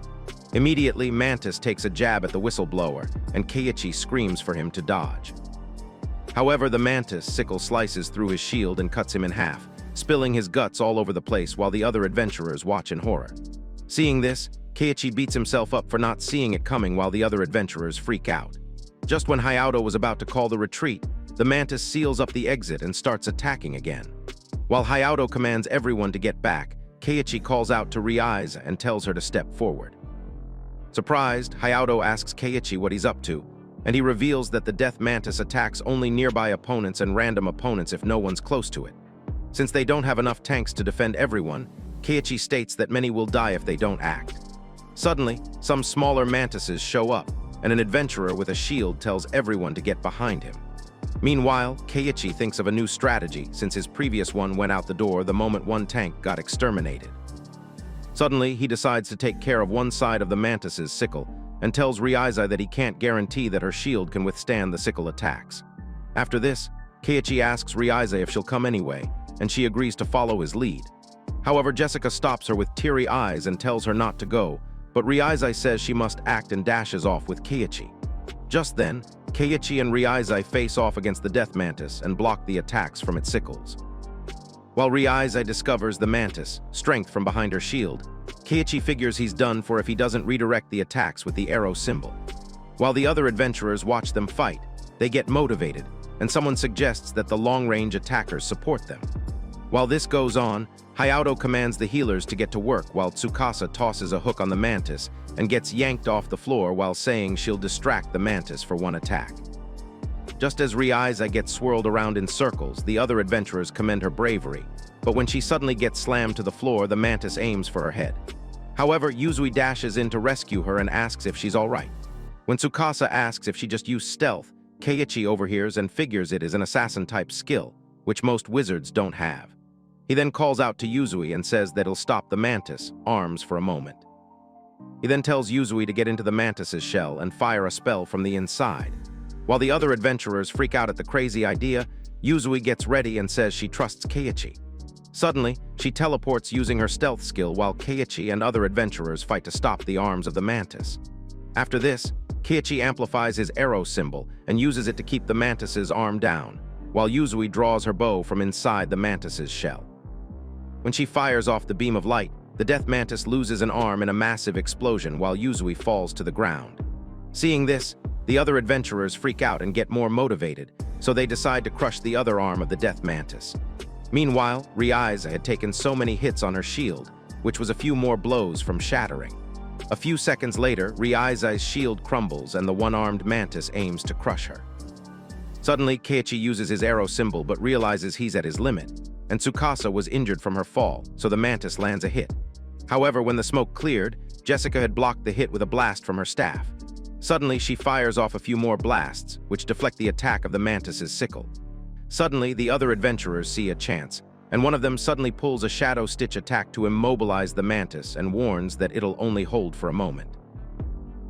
Speaker 1: Immediately, Mantis takes a jab at the whistleblower, and Keiichi screams for him to dodge. However, the mantis sickle slices through his shield and cuts him in half, spilling his guts all over the place while the other adventurers watch in horror. Seeing this, Keiichi beats himself up for not seeing it coming while the other adventurers freak out. Just when Hayato was about to call the retreat, the mantis seals up the exit and starts attacking again. While Hayato commands everyone to get back, Keiichi calls out to Riisai and tells her to step forward. Surprised, Hayato asks Keiichi what he's up to, and he reveals that the death mantis attacks only nearby opponents and random opponents if no one's close to it. Since they don't have enough tanks to defend everyone, Keiichi states that many will die if they don't act. Suddenly, some smaller mantises show up, and an adventurer with a shield tells everyone to get behind him. Meanwhile, Keiichi thinks of a new strategy since his previous one went out the door the moment one tank got exterminated. Suddenly, he decides to take care of one side of the mantis's sickle and tells Riisai that he can't guarantee that her shield can withstand the sickle attacks. After this, Keiichi asks Riisai if she'll come anyway, and she agrees to follow his lead. However, Jessica stops her with teary eyes and tells her not to go, but Riisai says she must act and dashes off with Keiichi. Just then, Keiichi and Riisai face off against the death mantis and block the attacks from its sickles. While Riisai discovers the mantis' strength from behind her shield, Keiichi figures he's done for if he doesn't redirect the attacks with the arrow symbol. While the other adventurers watch them fight, they get motivated, and someone suggests that the long-range attackers support them. While this goes on, Hayato commands the healers to get to work while Tsukasa tosses a hook on the mantis and gets yanked off the floor while saying she'll distract the mantis for one attack. Just as Riisai gets swirled around in circles, the other adventurers commend her bravery, but when she suddenly gets slammed to the floor, the mantis aims for her head. However, Yuzui dashes in to rescue her and asks if she's alright. When Tsukasa asks if she just used stealth, Keiichi overhears and figures it is an assassin-type skill, which most wizards don't have. He then calls out to Yuzui and says that he'll stop the mantis' arms for a moment. He then tells Yuzui to get into the mantis's shell and fire a spell from the inside. While the other adventurers freak out at the crazy idea, Yuzui gets ready and says she trusts Keiichi. Suddenly, she teleports using her stealth skill while Keiichi and other adventurers fight to stop the arms of the mantis. After this, Keiichi amplifies his arrow symbol and uses it to keep the mantis's arm down, while Yuzui draws her bow from inside the mantis's shell. When she fires off the beam of light, the death mantis loses an arm in a massive explosion while Yuzui falls to the ground. Seeing this, the other adventurers freak out and get more motivated, so they decide to crush the other arm of the death mantis. Meanwhile, Riisai had taken so many hits on her shield, which was a few more blows from shattering. A few seconds later, Riisai's shield crumbles and the one-armed mantis aims to crush her. Suddenly, Keiichi uses his arrow symbol but realizes he's at his limit, and Tsukasa was injured from her fall, so the mantis lands a hit. However, when the smoke cleared, Jessica had blocked the hit with a blast from her staff. Suddenly, she fires off a few more blasts, which deflect the attack of the mantis's sickle. Suddenly, the other adventurers see a chance, and one of them suddenly pulls a shadow stitch attack to immobilize the mantis and warns that it'll only hold for a moment.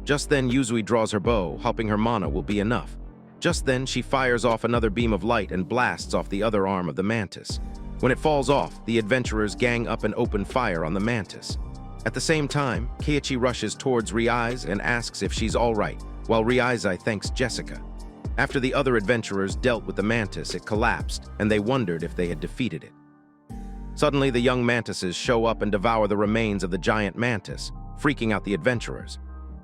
Speaker 1: Just then, Yuzui draws her bow, hoping her mana will be enough. Just then, she fires off another beam of light and blasts off the other arm of the mantis. When it falls off, the adventurers gang up and open fire on the mantis. At the same time, Keiichi rushes towards Riisai and asks if she's alright, while Riisai thanks Jessica. After the other adventurers dealt with the mantis, it collapsed, and they wondered if they had defeated it. Suddenly, the young mantises show up and devour the remains of the giant mantis, freaking out the adventurers.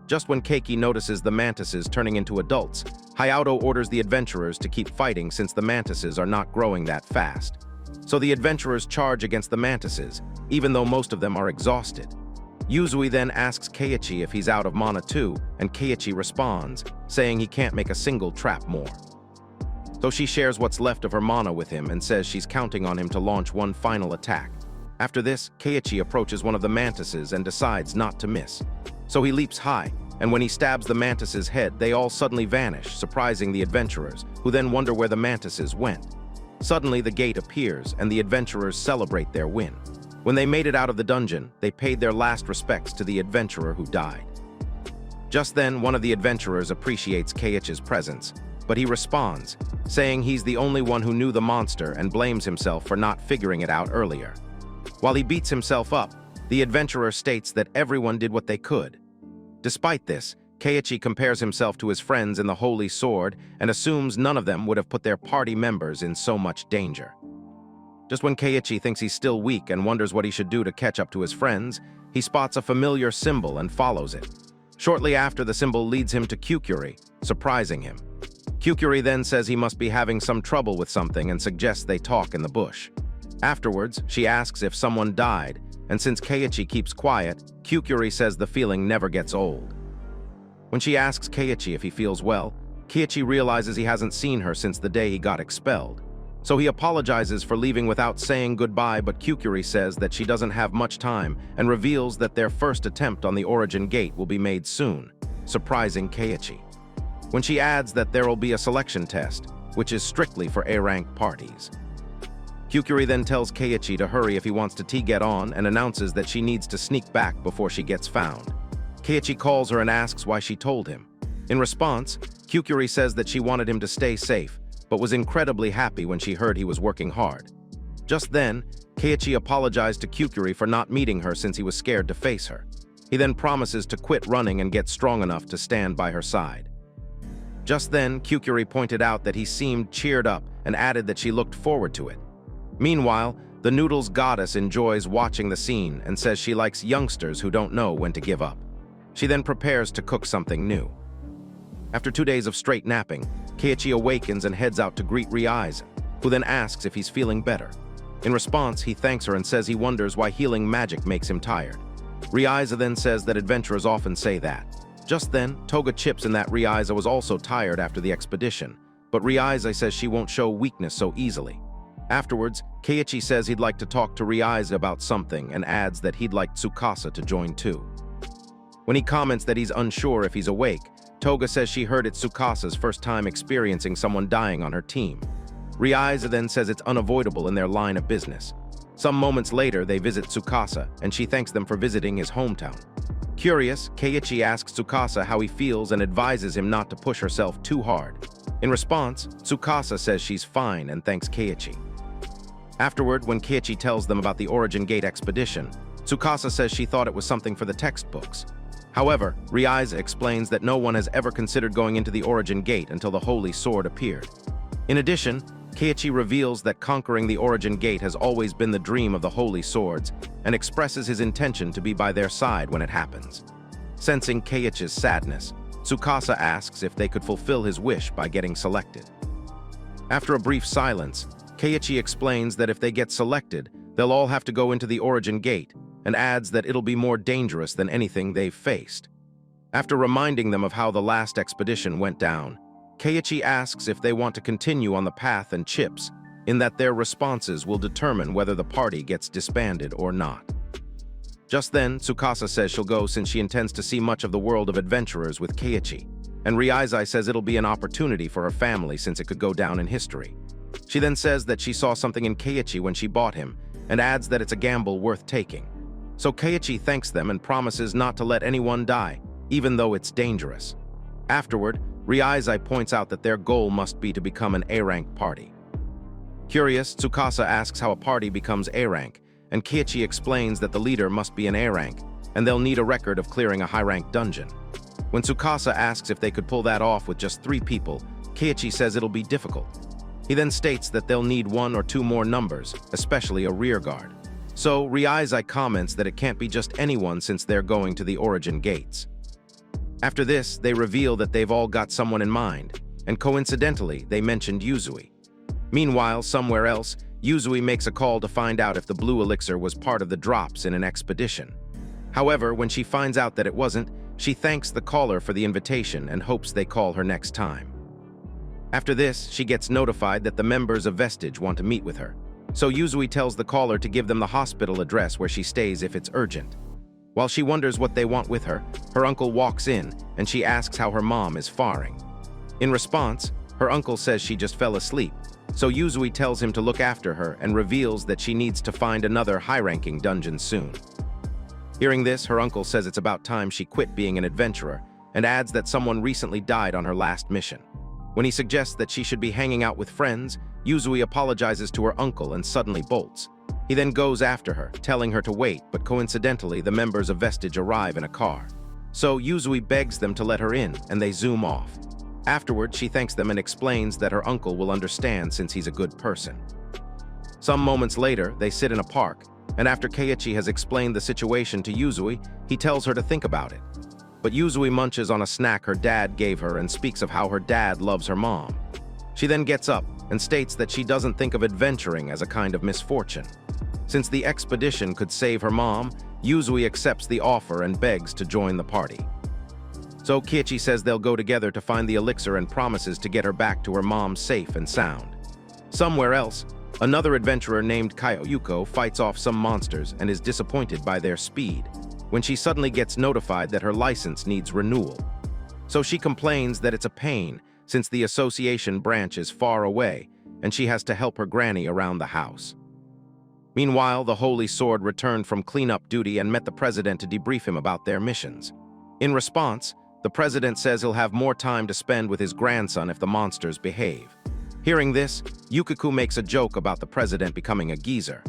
Speaker 1: Just when Keiki notices the mantises turning into adults, Hayato orders the adventurers to keep fighting since the mantises are not growing that fast. So the adventurers charge against the mantises, even though most of them are exhausted. Yuzui then asks Keiichi if he's out of mana too, and Keiichi responds, saying he can't make a single trap more. So she shares what's left of her mana with him and says she's counting on him to launch one final attack. After this, Keiichi approaches one of the mantises and decides not to miss. So he leaps high, and when he stabs the mantis's head, they all suddenly vanish, surprising the adventurers, who then wonder where the mantises went. Suddenly, the gate appears, and the adventurers celebrate their win. When they made it out of the dungeon, they paid their last respects to the adventurer who died. Just then, one of the adventurers appreciates Keiichi's presence, but he responds, saying he's the only one who knew the monster and blames himself for not figuring it out earlier. While he beats himself up, the adventurer states that everyone did what they could. Despite this, Keiichi compares himself to his friends in the Holy Sword and assumes none of them would have put their party members in so much danger. Just when Keiichi thinks he's still weak and wonders what he should do to catch up to his friends, he spots a familiar symbol and follows it. Shortly after, the symbol leads him to Kyukuri, surprising him. Kyukuri then says he must be having some trouble with something and suggests they talk in the bush. Afterwards, she asks if someone died, and since Keiichi keeps quiet, Kyukuri says the feeling never gets old. When she asks Keiichi if he feels well, Keiichi realizes he hasn't seen her since the day he got expelled. So he apologizes for leaving without saying goodbye, but Kyukuri says that she doesn't have much time and reveals that their first attempt on the Origin Gate will be made soon, surprising Keiichi. When she adds that there will be a selection test, which is strictly for A-rank parties. Kyukuri then tells Keiichi to hurry if he wants to get on and announces that she needs to sneak back before she gets found. Keiichi calls her and asks why she told him. In response, Kyukuri says that she wanted him to stay safe, but was incredibly happy when she heard he was working hard. Just then, Keiichi apologized to Kyukuri for not meeting her since he was scared to face her. He then promises to quit running and get strong enough to stand by her side. Just then, Kyukuri pointed out that he seemed cheered up and added that she looked forward to it. Meanwhile, the Noodles goddess enjoys watching the scene and says she likes youngsters who don't know when to give up. She then prepares to cook something new. After 2 days of straight napping, Keiichi awakens and heads out to greet Riisai, who then asks if he's feeling better. In response, he thanks her and says he wonders why healing magic makes him tired. Riisai then says that adventurers often say that. Just then, Toga chips in that Riisai was also tired after the expedition, but Riisai says she won't show weakness so easily. Afterwards, Keiichi says he'd like to talk to Riisai about something and adds that he'd like Tsukasa to join too. When he comments that he's unsure if he's awake, Toga says she heard it's Tsukasa's first time experiencing someone dying on her team. Riisai then says it's unavoidable in their line of business. Some moments later, they visit Tsukasa, and she thanks them for visiting his hometown. Curious, Keiichi asks Tsukasa how he feels and advises him not to push herself too hard. In response, Tsukasa says she's fine and thanks Keiichi. Afterward, when Keiichi tells them about the Origin Gate expedition, Tsukasa says she thought it was something for the textbooks. However, Riisai explains that no one has ever considered going into the Origin Gate until the Holy Sword appeared. In addition, Keiichi reveals that conquering the Origin Gate has always been the dream of the Holy Swords and expresses his intention to be by their side when it happens. Sensing Keiichi's sadness, Tsukasa asks if they could fulfill his wish by getting selected. After a brief silence, Keiichi explains that if they get selected, they'll all have to go into the Origin Gate, and adds that it'll be more dangerous than anything they've faced. After reminding them of how the last expedition went down, Keiichi asks if they want to continue on the path and chips, in that their responses will determine whether the party gets disbanded or not. Just then, Tsukasa says she'll go since she intends to see much of the world of adventurers with Keiichi, and Riisai says it'll be an opportunity for her family since it could go down in history. She then says that she saw something in Keiichi when she bought him, and adds that it's a gamble worth taking. So Keiichi thanks them and promises not to let anyone die, even though it's dangerous. Afterward, Riisai points out that their goal must be to become an A-rank party. Curious, Tsukasa asks how a party becomes A-rank, and Keiichi explains that the leader must be an A-rank, and they'll need a record of clearing a high-rank dungeon. When Tsukasa asks if they could pull that off with just 3 people, Keiichi says it'll be difficult. He then states that they'll need 1 or 2 more numbers, especially a rear guard. So Riisai comments that it can't be just anyone since they're going to the Origin Gates. After this, they reveal that they've all got someone in mind, and coincidentally, they mentioned Yuzui. Meanwhile, somewhere else, Yuzui makes a call to find out if the blue elixir was part of the drops in an expedition. However, when she finds out that it wasn't, she thanks the caller for the invitation and hopes they call her next time. After this, she gets notified that the members of Vestige want to meet with her. So Yuzui tells the caller to give them the hospital address where she stays if it's urgent. While she wonders what they want with her, her uncle walks in and she asks how her mom is faring. In response, her uncle says she just fell asleep, so Yuzui tells him to look after her and reveals that she needs to find another high-ranking dungeon soon. Hearing this, her uncle says it's about time she quit being an adventurer and adds that someone recently died on her last mission. When he suggests that she should be hanging out with friends, Yuzui apologizes to her uncle and suddenly bolts. He then goes after her, telling her to wait, but coincidentally, the members of Vestige arrive in a car. So Yuzui begs them to let her in, and they zoom off. Afterward, she thanks them and explains that her uncle will understand since he's a good person. Some moments later, they sit in a park, and after Keiichi has explained the situation to Yuzui, he tells her to think about it. But Yuzui munches on a snack her dad gave her and speaks of how her dad loves her mom. She then gets up and states that she doesn't think of adventuring as a kind of misfortune. Since the expedition could save her mom, Yuzui accepts the offer and begs to join the party. So Keiichi says they'll go together to find the elixir and promises to get her back to her mom safe and sound. Somewhere else, another adventurer named Kyoyuko fights off some monsters and is disappointed by their speed, when she suddenly gets notified that her license needs renewal. So she complains that it's a pain since the association branch is far away and she has to help her granny around the house. Meanwhile, the Holy Sword returned from cleanup duty and met the president to debrief him about their missions. In response, the president says he'll have more time to spend with his grandson if the monsters behave. Hearing this, Yukiku makes a joke about the president becoming a geezer.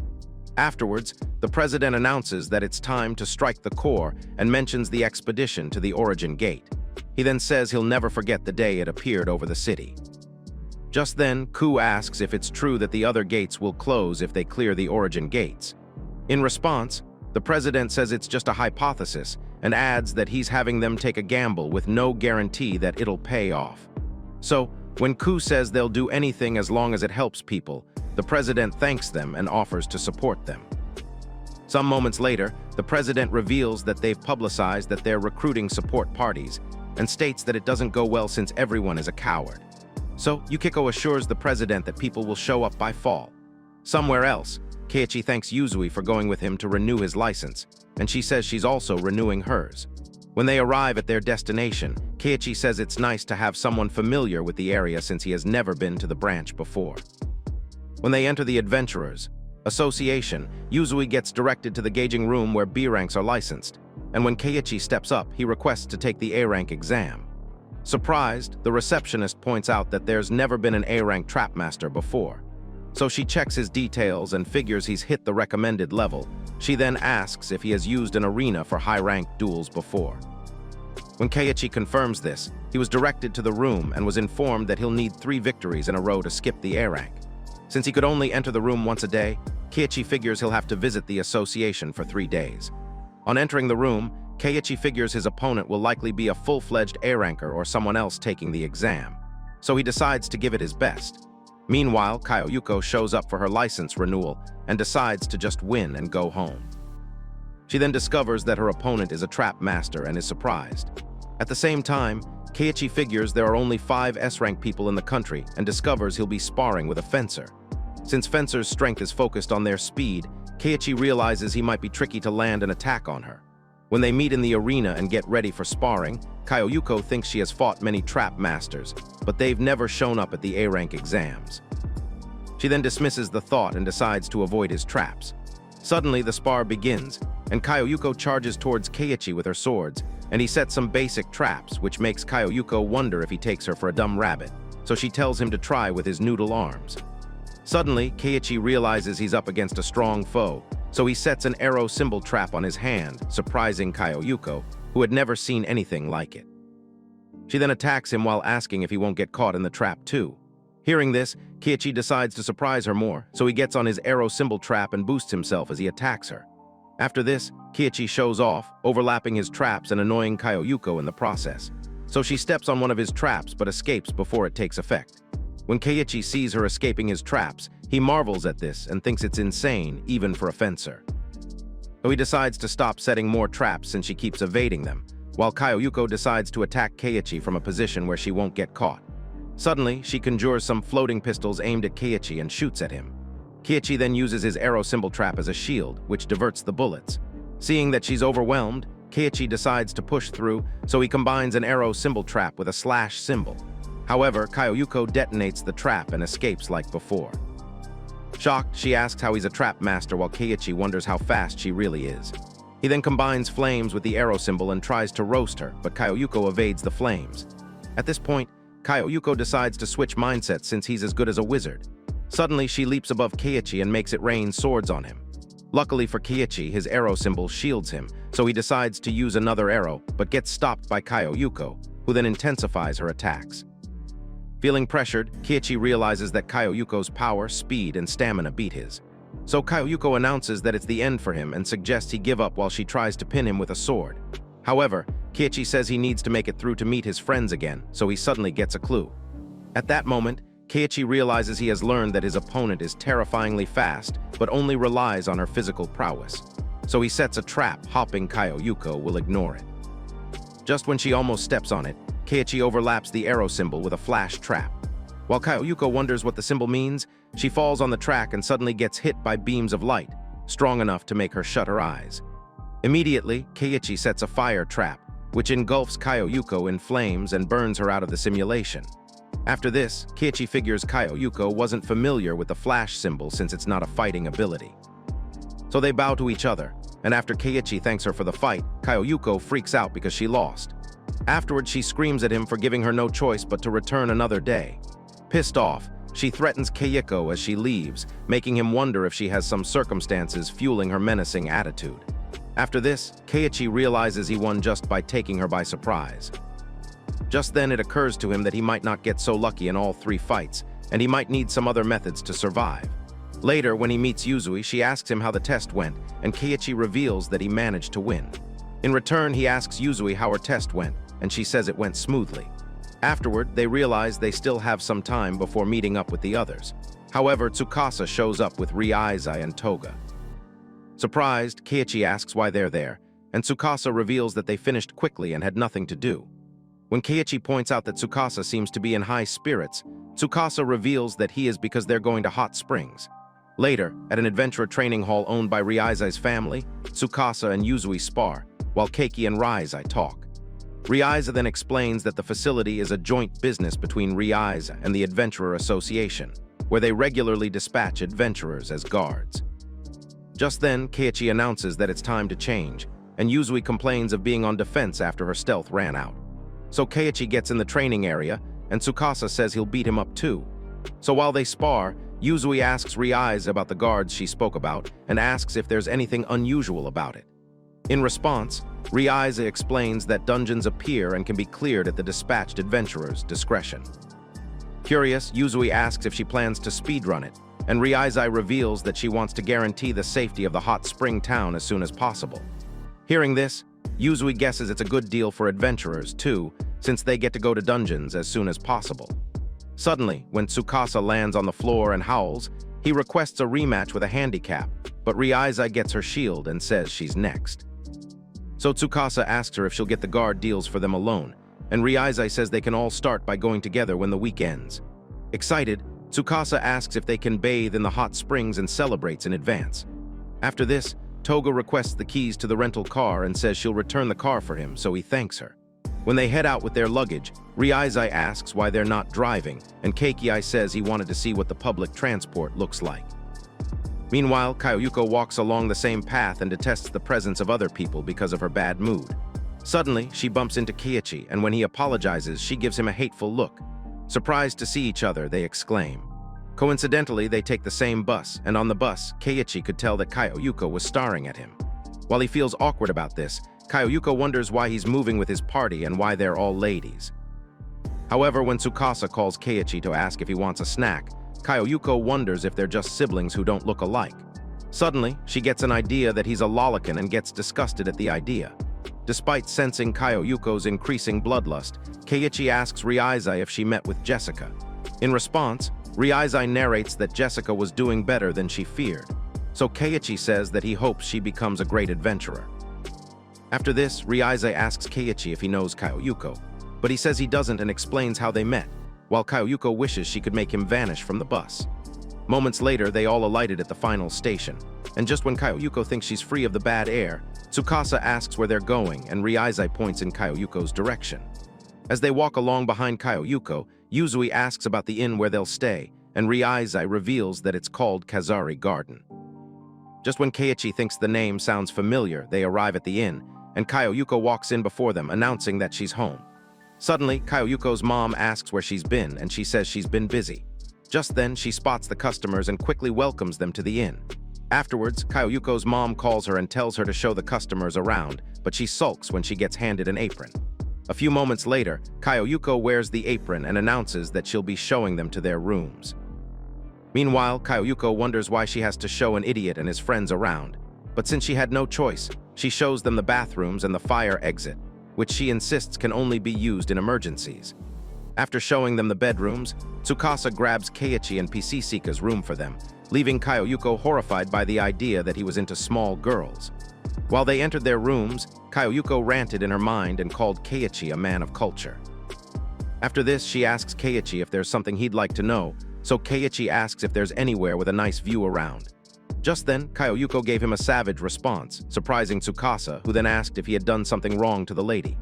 Speaker 1: Afterwards, the president announces that it's time to strike the core and mentions the expedition to the Origin Gate. He then says he'll never forget the day it appeared over the city. Just then, Ku asks if it's true that the other gates will close if they clear the Origin Gates. In response, the president says it's just a hypothesis and adds that he's having them take a gamble with no guarantee that it'll pay off. So, when Ku says they'll do anything as long as it helps people, the president thanks them and offers to support them. Some moments later, the president reveals that they've publicized that they're recruiting support parties and states that it doesn't go well since everyone is a coward. So, Yukiko assures the president that people will show up by fall. Somewhere else, Keiichi thanks Yuzui for going with him to renew his license, and she says she's also renewing hers. When they arrive at their destination, Keiichi says it's nice to have someone familiar with the area since he has never been to the branch before. When they enter the Adventurers Association, Yuzui gets directed to the gauging room where B ranks are licensed, and when Keiichi steps up, he requests to take the A rank exam. Surprised, the receptionist points out that there's never been an A rank trapmaster before. So she checks his details and figures he's hit the recommended level. She then asks if he has used an arena for high-ranked duels before. When Keiichi confirms this, he was directed to the room and was informed that he'll need 3 victories in a row to skip the A rank. Since he could only enter the room once a day, Keiichi figures he'll have to visit the association for 3 days. On entering the room, Keiichi figures his opponent will likely be a full-fledged A-ranker or someone else taking the exam, so he decides to give it his best. Meanwhile, Kyoyuko shows up for her license renewal and decides to just win and go home. She then discovers that her opponent is a trap master and is surprised. At the same time, Keiichi figures there are only 5 S-rank people in the country and discovers he'll be sparring with a fencer. Since fencers' strength is focused on their speed, Keiichi realizes he might be tricky to land an attack on her. When they meet in the arena and get ready for sparring, Kyoyuko thinks she has fought many trap masters, but they've never shown up at the A-rank exams. She then dismisses the thought and decides to avoid his traps. Suddenly, the spar begins, and Kyoyuko charges towards Keiichi with her swords, and he sets some basic traps, which makes Kyoyuko wonder if he takes her for a dumb rabbit, so she tells him to try with his noodle arms. Suddenly, Keiichi realizes he's up against a strong foe, so he sets an arrow symbol trap on his hand, surprising Kyoyuko, who had never seen anything like it. She then attacks him while asking if he won't get caught in the trap too. Hearing this, Keiichi decides to surprise her more, so he gets on his arrow symbol trap and boosts himself as he attacks her. After this, Keiichi shows off, overlapping his traps and annoying Kyoyuko in the process. So she steps on one of his traps but escapes before it takes effect. When Keiichi sees her escaping his traps, he marvels at this and thinks it's insane, even for a fencer. So he decides to stop setting more traps since she keeps evading them, while Kyoyuko decides to attack Keiichi from a position where she won't get caught. Suddenly, she conjures some floating pistols aimed at Keiichi and shoots at him. Keiichi then uses his arrow symbol trap as a shield, which diverts the bullets. Seeing that she's overwhelmed, Keiichi decides to push through, so he combines an arrow symbol trap with a slash symbol. However, Kyoyuko detonates the trap and escapes like before. Shocked, she asks how he's a trap master while Keiichi wonders how fast she really is. He then combines flames with the arrow symbol and tries to roast her, but Kyoyuko evades the flames. At this point, Kyoyuko decides to switch mindsets since he's as good as a wizard. Suddenly, she leaps above Keiichi and makes it rain swords on him. Luckily for Keiichi, his arrow symbol shields him, so he decides to use another arrow, but gets stopped by Kyoyuko, who then intensifies her attacks. Feeling pressured, Keiichi realizes that Kaioyuko's power, speed, and stamina beat his. So Kaioyuko announces that it's the end for him and suggests he give up while she tries to pin him with a sword. However, Keiichi says he needs to make it through to meet his friends again, so he suddenly gets a clue. At that moment, Keiichi realizes he has learned that his opponent is terrifyingly fast, but only relies on her physical prowess. So he sets a trap, hoping Kaioyuko will ignore it. Just when she almost steps on it, Keiichi overlaps the arrow symbol with a flash trap. While Kaioyuko wonders what the symbol means, she falls on the track and suddenly gets hit by beams of light, strong enough to make her shut her eyes. Immediately, Keiichi sets a fire trap, which engulfs Kaioyuko in flames and burns her out of the simulation. After this, Keiichi figures Kaioyuko wasn't familiar with the flash symbol since it's not a fighting ability. So they bow to each other, and after Keiichi thanks her for the fight, Kaioyuko freaks out because she lost. Afterwards, she screams at him for giving her no choice but to return another day. Pissed off, she threatens Keiichi as she leaves, making him wonder if she has some circumstances fueling her menacing attitude. After this, Keiichi realizes he won just by taking her by surprise. Just then it occurs to him that he might not get so lucky in all 3 fights, and he might need some other methods to survive. Later, when he meets Yuzui, she asks him how the test went, and Keiichi reveals that he managed to win. In return, he asks Yuzui how her test went, and she says it went smoothly. Afterward, they realize they still have some time before meeting up with the others. However, Tsukasa shows up with Riisai and Toga. Surprised, Keiichi asks why they're there, and Tsukasa reveals that they finished quickly and had nothing to do. When Keiichi points out that Tsukasa seems to be in high spirits, Tsukasa reveals that he is because they're going to hot springs. Later, at an adventure training hall owned by Riisai's family, Tsukasa and Yuzui spar, while Keiki and Riisai talk. Riisai then explains that the facility is a joint business between Riisai and the Adventurer Association, where they regularly dispatch adventurers as guards. Just then, Keiichi announces that it's time to change, and Yuzui complains of being on defense after her stealth ran out. So Keiichi gets in the training area, and Tsukasa says he'll beat him up too. So while they spar, Yuzui asks Riisai about the guards she spoke about and asks if there's anything unusual about it. In response, Riisai explains that dungeons appear and can be cleared at the dispatched adventurer's discretion. Curious, Yuzui asks if she plans to speedrun it, and Riisai reveals that she wants to guarantee the safety of the hot spring town as soon as possible. Hearing this, Yuzui guesses it's a good deal for adventurers too, since they get to go to dungeons as soon as possible. Suddenly, when Tsukasa lands on the floor and howls, he requests a rematch with a handicap, but Riisai gets her shield and says she's next. So Tsukasa asks her if she'll get the guard deals for them alone, and Riisai says they can all start by going together when the week ends. Excited, Tsukasa asks if they can bathe in the hot springs and celebrates in advance. After this, Toga requests the keys to the rental car and says she'll return the car for him, so he thanks her. When they head out with their luggage, Riisai asks why they're not driving, and Keiki says he wanted to see what the public transport looks like. Meanwhile, Kaioyuko walks along the same path and detests the presence of other people because of her bad mood. Suddenly, she bumps into Keiichi, and when he apologizes, she gives him a hateful look. Surprised to see each other, they exclaim. Coincidentally, they take the same bus, and on the bus, Keiichi could tell that Kaioyuko was staring at him. While he feels awkward about this, Kaioyuko wonders why he's moving with his party and why they're all ladies. However, when Tsukasa calls Keiichi to ask if he wants a snack, Kaioyuko wonders if they're just siblings who don't look alike. Suddenly, she gets an idea that he's a lolicon and gets disgusted at the idea. Despite sensing Kaioyuko's increasing bloodlust, Keiichi asks Riisai if she met with Jessica. In response, Riisai narrates that Jessica was doing better than she feared. So Keiichi says that he hopes she becomes a great adventurer. After this, Riisai asks Keiichi if he knows Kaioyuko, but he says he doesn't and explains how they met, while Kaioyuko wishes she could make him vanish from the bus. Moments later, they all alighted at the final station, and just when Kaioyuko thinks she's free of the bad air, Tsukasa asks where they're going, and Riisai points in Kaioyuko's direction. As they walk along behind Kaioyuko, Yuzui asks about the inn where they'll stay, and Riisai reveals that it's called Kazari Garden. Just when Keiichi thinks the name sounds familiar, they arrive at the inn, and Kaioyuko walks in before them, announcing that she's home. Suddenly, Kaioyuko's mom asks where she's been, and she says she's been busy. Just then, she spots the customers and quickly welcomes them to the inn. Afterwards, Kaioyuko's mom calls her and tells her to show the customers around, but she sulks when she gets handed an apron. A few moments later, Kaioyuko wears the apron and announces that she'll be showing them to their rooms. Meanwhile, Kaioyuko wonders why she has to show an idiot and his friends around. But since she had no choice, she shows them the bathrooms and the fire exit, which she insists can only be used in emergencies. After showing them the bedrooms, Tsukasa grabs Keiichi and Pisisika's room for them, leaving Kaioyuko horrified by the idea that he was into small girls. While they entered their rooms, Kaioyuko ranted in her mind and called Keiichi a man of culture. After this, she asks Keiichi if there's something he'd like to know, so Keiichi asks if there's anywhere with a nice view around. Just then, Kaioyuko gave him a savage response, surprising Tsukasa, who then asked if he had done something wrong to the lady.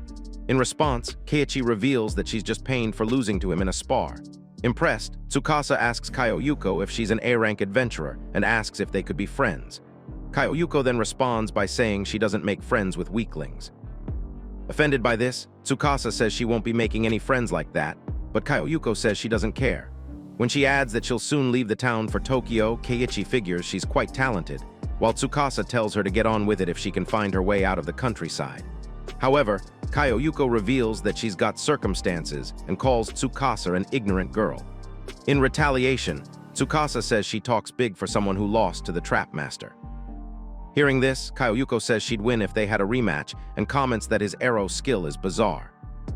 Speaker 1: In response, Keiichi reveals that she's just pained for losing to him in a spar. Impressed, Tsukasa asks Kaioyuko if she's an A-rank adventurer and asks if they could be friends. Kaioyuko then responds by saying she doesn't make friends with weaklings. Offended by this, Tsukasa says she won't be making any friends like that, but Kaioyuko says she doesn't care. When she adds that she'll soon leave the town for Tokyo, Keiichi figures she's quite talented, while Tsukasa tells her to get on with it if she can find her way out of the countryside. However, Kaioyuko reveals that she's got circumstances and calls Tsukasa an ignorant girl. In retaliation, Tsukasa says she talks big for someone who lost to the trap master. Hearing this, Kaioyuko says she'd win if they had a rematch and comments that his arrow skill is bizarre.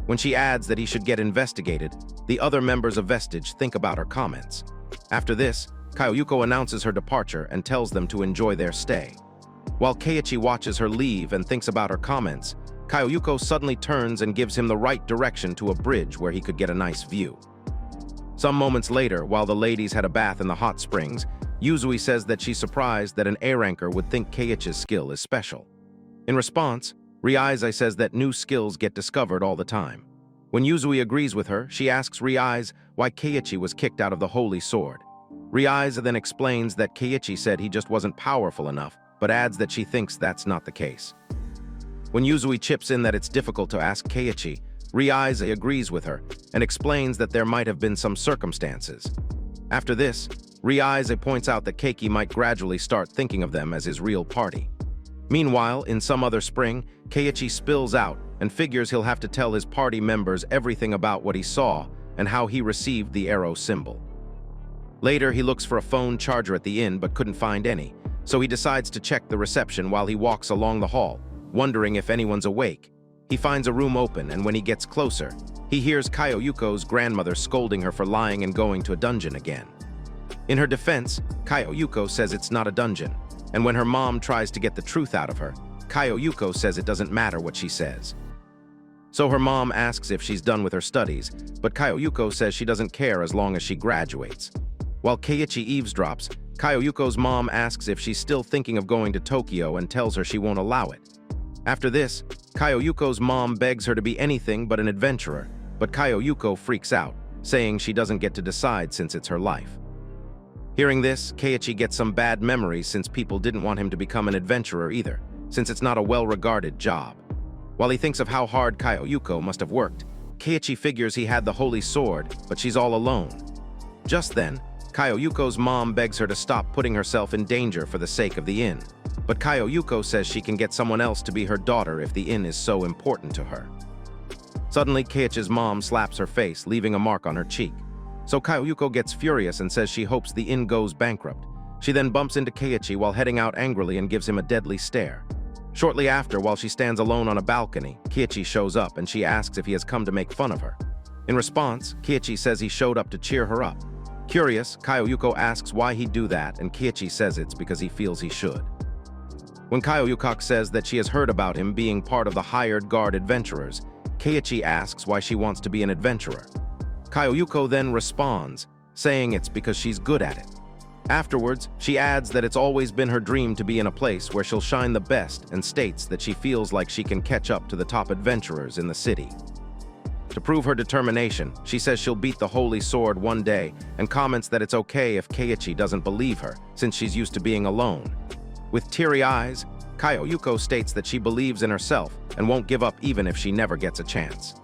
Speaker 1: When she adds that he should get investigated, the other members of Vestige think about her comments. After this, Kaioyuko announces her departure and tells them to enjoy their stay. While Keiichi watches her leave and thinks about her comments, Kaioyuko suddenly turns and gives him the right direction to a bridge where he could get a nice view. Some moments later, while the ladies had a bath in the hot springs, Yuzui says that she's surprised that an A-ranker would think Keiichi's skill is special. In response, Riisai says that new skills get discovered all the time. When Yuzui agrees with her, she asks Riisai why Keiichi was kicked out of the Holy Sword. Riisai then explains that Keiichi said he just wasn't powerful enough, but adds that she thinks that's not the case. When Yuzui chips in that it's difficult to ask Keiichi, Riisai agrees with her and explains that there might have been some circumstances. After this, Riisai points out that Keiki might gradually start thinking of them as his real party. Meanwhile, in some other spring, Keiichi spills out and figures he'll have to tell his party members everything about what he saw and how he received the arrow symbol. Later, he looks for a phone charger at the inn but couldn't find any, so he decides to check the reception while he walks along the hall, wondering if anyone's awake. He finds a room open, and when he gets closer, he hears Kaioyuko's grandmother scolding her for lying and going to a dungeon again. In her defense, Kaioyuko says it's not a dungeon, and when her mom tries to get the truth out of her, Kaioyuko says it doesn't matter what she says. So her mom asks if she's done with her studies, but Kaioyuko says she doesn't care as long as she graduates. While Keiichi eavesdrops, Kaioyuko's mom asks if she's still thinking of going to Tokyo and tells her she won't allow it. After this, Kaioyuko's mom begs her to be anything but an adventurer, but Kaioyuko freaks out, saying she doesn't get to decide since it's her life. Hearing this, Keiichi gets some bad memories since people didn't want him to become an adventurer either, since it's not a well-regarded job. While he thinks of how hard Kaioyuko must have worked, Keiichi figures he had the Holy Sword, but she's all alone. Just then, Kaioyuko's mom begs her to stop putting herself in danger for the sake of the inn, but Kaioyuko says she can get someone else to be her daughter if the inn is so important to her. Suddenly, Keiichi's mom slaps her face, leaving a mark on her cheek. So Kaioyuko gets furious and says she hopes the inn goes bankrupt. She then bumps into Keiichi while heading out angrily and gives him a deadly stare. Shortly after, while she stands alone on a balcony, Keiichi shows up and she asks if he has come to make fun of her. In response, Keiichi says he showed up to cheer her up. Curious, Kaioyuko asks why he'd do that, and Keiichi says it's because he feels he should. When Kaioyuko says that she has heard about him being part of the hired guard adventurers, Keiichi asks why she wants to be an adventurer. Kaioyuko then responds, saying it's because she's good at it. Afterwards, she adds that it's always been her dream to be in a place where she'll shine the best and states that she feels like she can catch up to the top adventurers in the city. To prove her determination, she says she'll beat the Holy Sword one day and comments that it's okay if Keiichi doesn't believe her, since she's used to being alone. With teary eyes, Kaioyuko states that she believes in herself and won't give up even if she never gets a chance.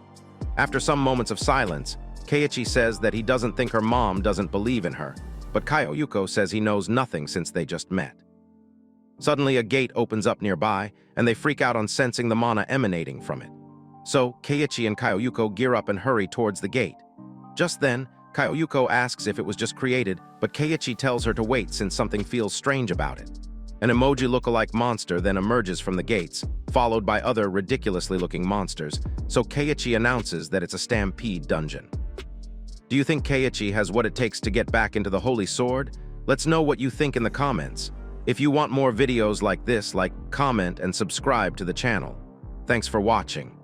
Speaker 1: After some moments of silence, Keiichi says that he doesn't think her mom doesn't believe in her, but Kaioyuko says he knows nothing since they just met. Suddenly, a gate opens up nearby, and they freak out on sensing the mana emanating from it. So Keiichi and Kyoyuko gear up and hurry towards the gate. Just then, Kyoyuko asks if it was just created, but Keiichi tells her to wait since something feels strange about it. An emoji look-alike monster then emerges from the gates, followed by other ridiculously looking monsters, so Keiichi announces that it's a stampede dungeon. Do you think Keiichi has what it takes to get back into the Holy Sword? Let's know what you think in the comments. If you want more videos like this, comment and subscribe to the channel. Thanks for watching.